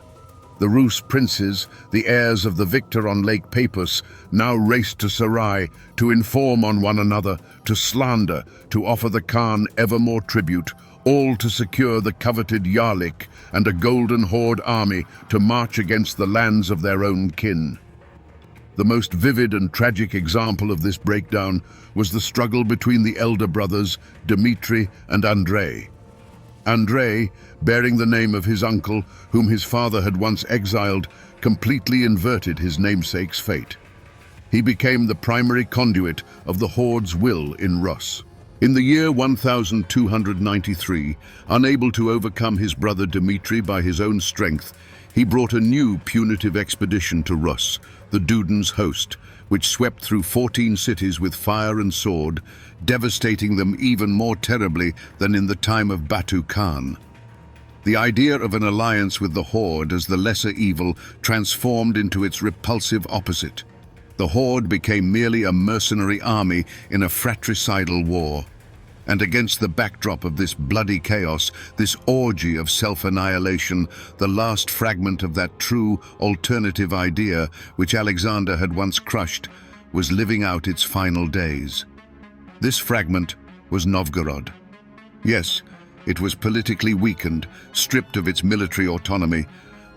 The Rus princes, the heirs of the victor on Lake Peipus, now raced to Sarai to inform on one another, to slander, to offer the Khan ever more tribute, all to secure the coveted Yarlik and a Golden Horde army to march against the lands of their own kin. The most vivid and tragic example of this breakdown was the struggle between the elder brothers, Dmitry and Andrei. Andrei, bearing the name of his uncle, whom his father had once exiled, completely inverted his namesake's fate. He became the primary conduit of the Horde's will in Rus. In the year 1293, unable to overcome his brother Dmitry by his own strength, he brought a new punitive expedition to Rus, the Duden's host, which swept through 14 cities with fire and sword, devastating them even more terribly than in the time of Batu Khan. The idea of an alliance with the Horde as the lesser evil transformed into its repulsive opposite. The Horde became merely a mercenary army in a fratricidal war. And against the backdrop of this bloody chaos, this orgy of self-annihilation, the last fragment of that true alternative idea which Alexander had once crushed was living out its final days. This fragment was Novgorod. Yes, it was politically weakened, stripped of its military autonomy,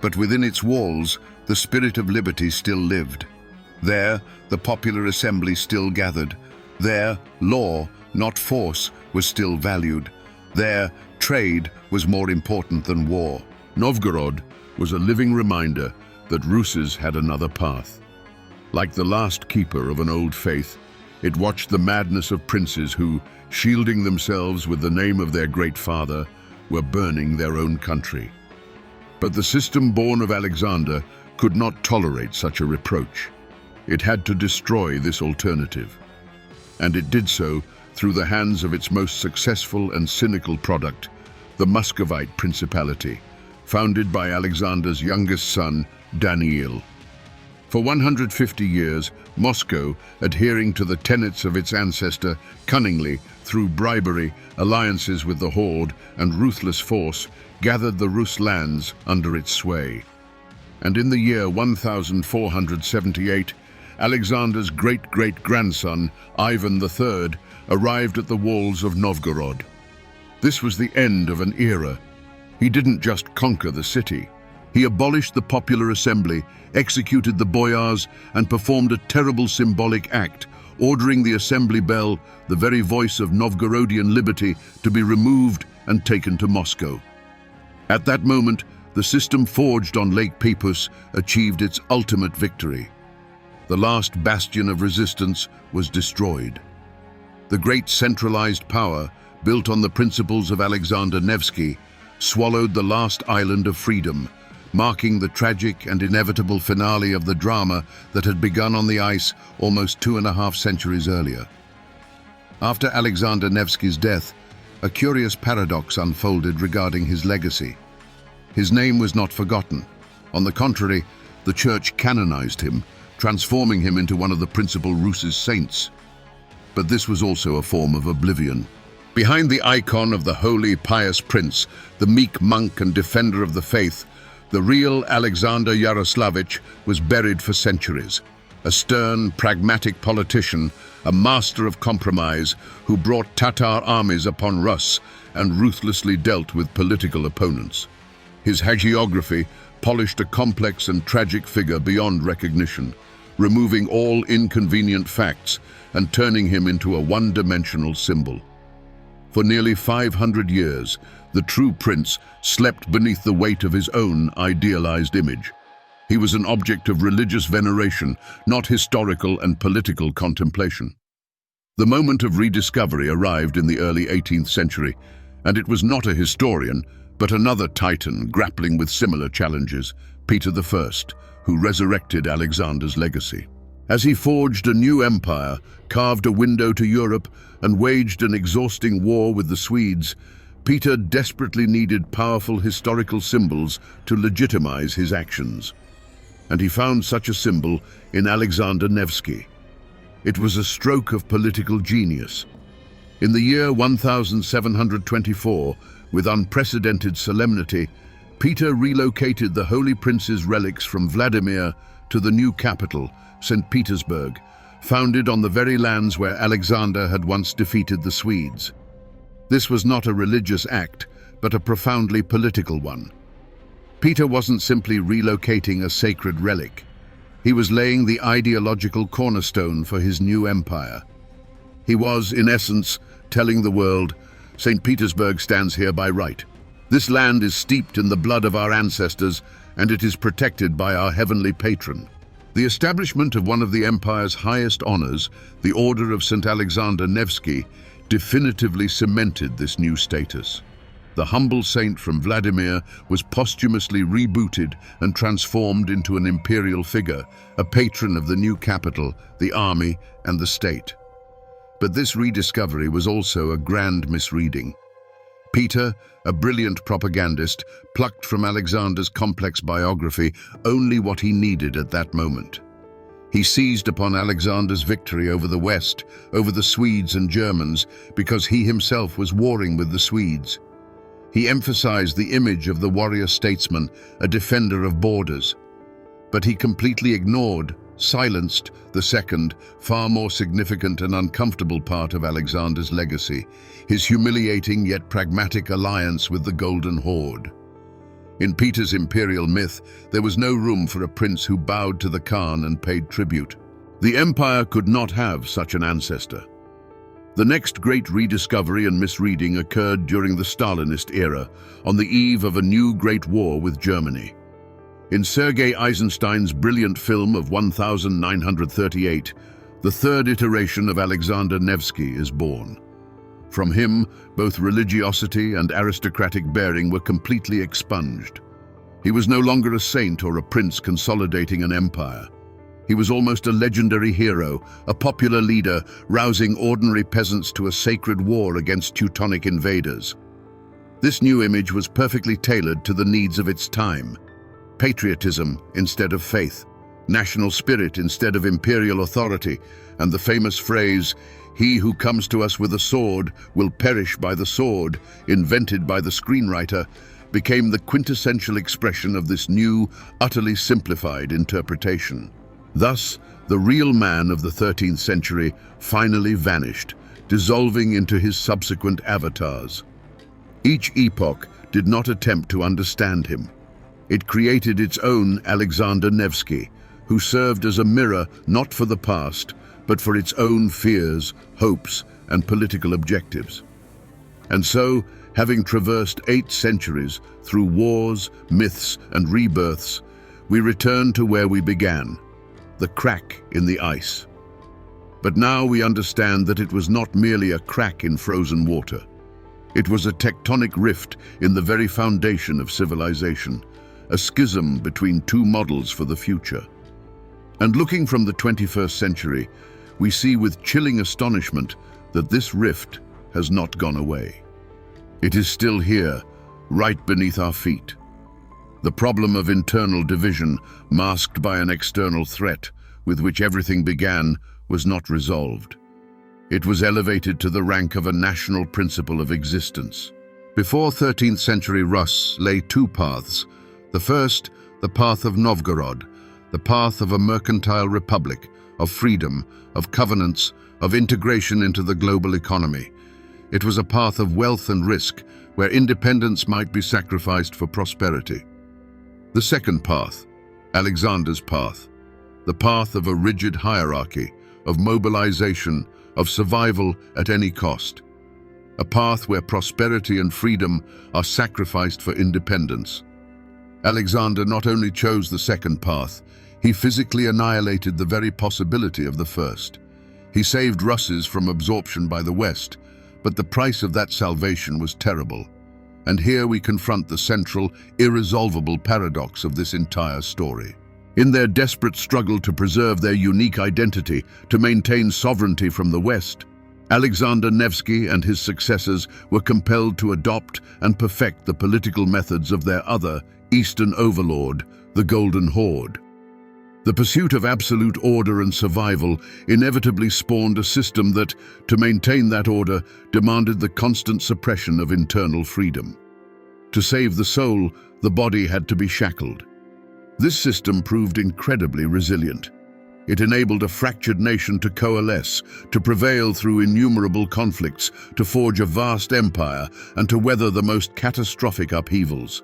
but within its walls, the spirit of liberty still lived. There, the popular assembly still gathered. There, law, not force, was still valued. There, trade was more important than war. Novgorod was a living reminder that Russes had another path. Like the last keeper of an old faith, it watched the madness of princes who, shielding themselves with the name of their great father, were burning their own country. But the system born of Alexander could not tolerate such a reproach. It had to destroy this alternative. And it did so through the hands of its most successful and cynical product, the Muscovite Principality, founded by Alexander's youngest son, Daniil. For 150 years, Moscow, adhering to the tenets of its ancestor, cunningly, through bribery, alliances with the Horde, and ruthless force, gathered the Rus lands under its sway. And in the year 1478, Alexander's great-great-grandson, Ivan III, arrived at the walls of Novgorod. This was the end of an era. He didn't just conquer the city. He abolished the popular assembly, executed the Boyars, and performed a terrible symbolic act, ordering the assembly bell, the very voice of Novgorodian liberty, to be removed and taken to Moscow. At that moment, the system forged on Lake Peipus achieved its ultimate victory. The last bastion of resistance was destroyed. The great centralized power, built on the principles of Alexander Nevsky, swallowed the last island of freedom, marking the tragic and inevitable finale of the drama that had begun on the ice almost 2.5 centuries earlier. After Alexander Nevsky's death, a curious paradox unfolded regarding his legacy. His name was not forgotten. On the contrary, the Church canonized him, transforming him into one of the principal Rus' saints. But this was also a form of oblivion. Behind the icon of the holy, pious prince, the meek monk and defender of the faith, the real Alexander Yaroslavich was buried for centuries. A stern, pragmatic politician, a master of compromise who brought Tatar armies upon Rus and ruthlessly dealt with political opponents. His hagiography polished a complex and tragic figure beyond recognition, removing all inconvenient facts and turning him into a one-dimensional symbol. For nearly 500 years, the true prince slept beneath the weight of his own idealized image. He was an object of religious veneration, not historical and political contemplation. The moment of rediscovery arrived in the early 18th century, and it was not a historian, but another titan grappling with similar challenges, Peter I, who resurrected Alexander's legacy. As he forged a new empire, carved a window to Europe, and waged an exhausting war with the Swedes, Peter desperately needed powerful historical symbols to legitimize his actions. And he found such a symbol in Alexander Nevsky. It was a stroke of political genius. In the year 1724, with unprecedented solemnity, Peter relocated the Holy Prince's relics from Vladimir to the new capital, St. Petersburg, founded on the very lands where Alexander had once defeated the Swedes. This was not a religious act, but a profoundly political one. Peter wasn't simply relocating a sacred relic. He was laying the ideological cornerstone for his new empire. He was, in essence, telling the world, St. Petersburg stands here by right. This land is steeped in the blood of our ancestors, and it is protected by our heavenly patron. The establishment of one of the empire's highest honors, the Order of St. Alexander Nevsky, definitively cemented this new status. The humble saint from Vladimir was posthumously rebooted and transformed into an imperial figure, a patron of the new capital, the army, and the state. But this rediscovery was also a grand misreading. Peter, a brilliant propagandist, plucked from Alexander's complex biography only what he needed at that moment. He seized upon Alexander's victory over the West, over the Swedes and Germans, because he himself was warring with the Swedes. He emphasized the image of the warrior statesman, a defender of borders. But he completely ignored, silenced, the second, far more significant and uncomfortable part of Alexander's legacy, his humiliating yet pragmatic alliance with the Golden Horde. In Peter's imperial myth, there was no room for a prince who bowed to the Khan and paid tribute. The empire could not have such an ancestor. The next great rediscovery and misreading occurred during the Stalinist era, on the eve of a new great war with Germany. In Sergei Eisenstein's brilliant film of 1938, the third iteration of Alexander Nevsky is born. From him, both religiosity and aristocratic bearing were completely expunged. He was no longer a saint or a prince consolidating an empire. He was almost a legendary hero, a popular leader, rousing ordinary peasants to a sacred war against Teutonic invaders. This new image was perfectly tailored to the needs of its time. Patriotism instead of faith, national spirit instead of imperial authority, and the famous phrase, "He who comes to us with a sword will perish by the sword," invented by the screenwriter, became the quintessential expression of this new, utterly simplified interpretation. Thus, the real man of the 13th century finally vanished, dissolving into his subsequent avatars. Each epoch did not attempt to understand him. It created its own Alexander Nevsky, who served as a mirror not for the past, but for its own fears, hopes, and political objectives. And so, having traversed 8 centuries through wars, myths, and rebirths, we return to where we began, the crack in the ice. But now we understand that it was not merely a crack in frozen water. It was a tectonic rift in the very foundation of civilization, a schism between two models for the future. And looking from the 21st century, we see with chilling astonishment that this rift has not gone away. It is still here, right beneath our feet. The problem of internal division, masked by an external threat with which everything began, was not resolved. It was elevated to the rank of a national principle of existence. Before 13th century Rus lay 2 paths. The first, the path of Novgorod, the path of a mercantile republic, of freedom, of covenants, of integration into the global economy. It was a path of wealth and risk, where independence might be sacrificed for prosperity. The second path, Alexander's path, the path of a rigid hierarchy, of mobilization, of survival at any cost. A path where prosperity and freedom are sacrificed for independence. Alexander not only chose the second path, he physically annihilated the very possibility of the first. He saved Russes from absorption by the West, but the price of that salvation was terrible. And here we confront the central, irresolvable paradox of this entire story. In their desperate struggle to preserve their unique identity, to maintain sovereignty from the West, Alexander Nevsky and his successors were compelled to adopt and perfect the political methods of their other, Eastern overlord, the Golden Horde. The pursuit of absolute order and survival inevitably spawned a system that, to maintain that order, demanded the constant suppression of internal freedom. To save the soul, the body had to be shackled. This system proved incredibly resilient. It enabled a fractured nation to coalesce, to prevail through innumerable conflicts, to forge a vast empire, and to weather the most catastrophic upheavals.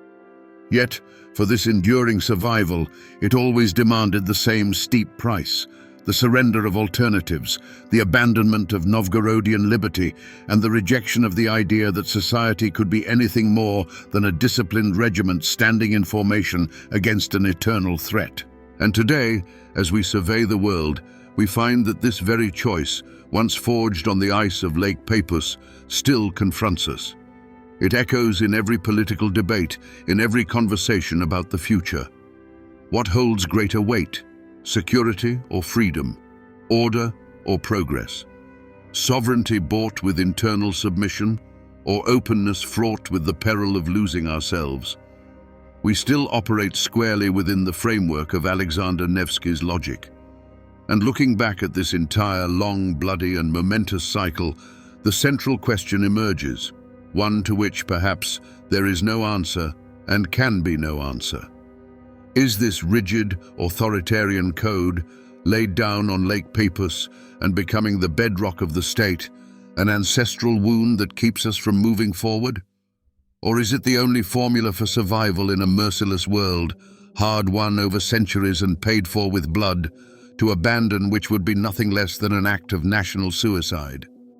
Yet, for this enduring survival, it always demanded the same steep price: the surrender of alternatives, the abandonment of Novgorodian liberty, and the rejection of the idea that society could be anything more than a disciplined regiment standing in formation against an eternal threat. And today, as we survey the world, we find that this very choice, once forged on the ice of Lake Peipus, still confronts us. It echoes in every political debate, in every conversation about the future. What holds greater weight? Security or freedom? Order or progress? Sovereignty bought with internal submission, or openness fraught with the peril of losing ourselves? We still operate squarely within the framework of Alexander Nevsky's logic. And looking back at this entire long, bloody and momentous cycle, the central question emerges, one to which perhaps there is no answer and can be no answer. Is this rigid, authoritarian code, laid down on Lake Peipus and becoming the bedrock of the state, an ancestral wound that keeps us from moving forward? Or is it the only formula for survival in a merciless world, hard won over centuries and paid for with blood, to abandon which would be nothing less than an act of national suicide?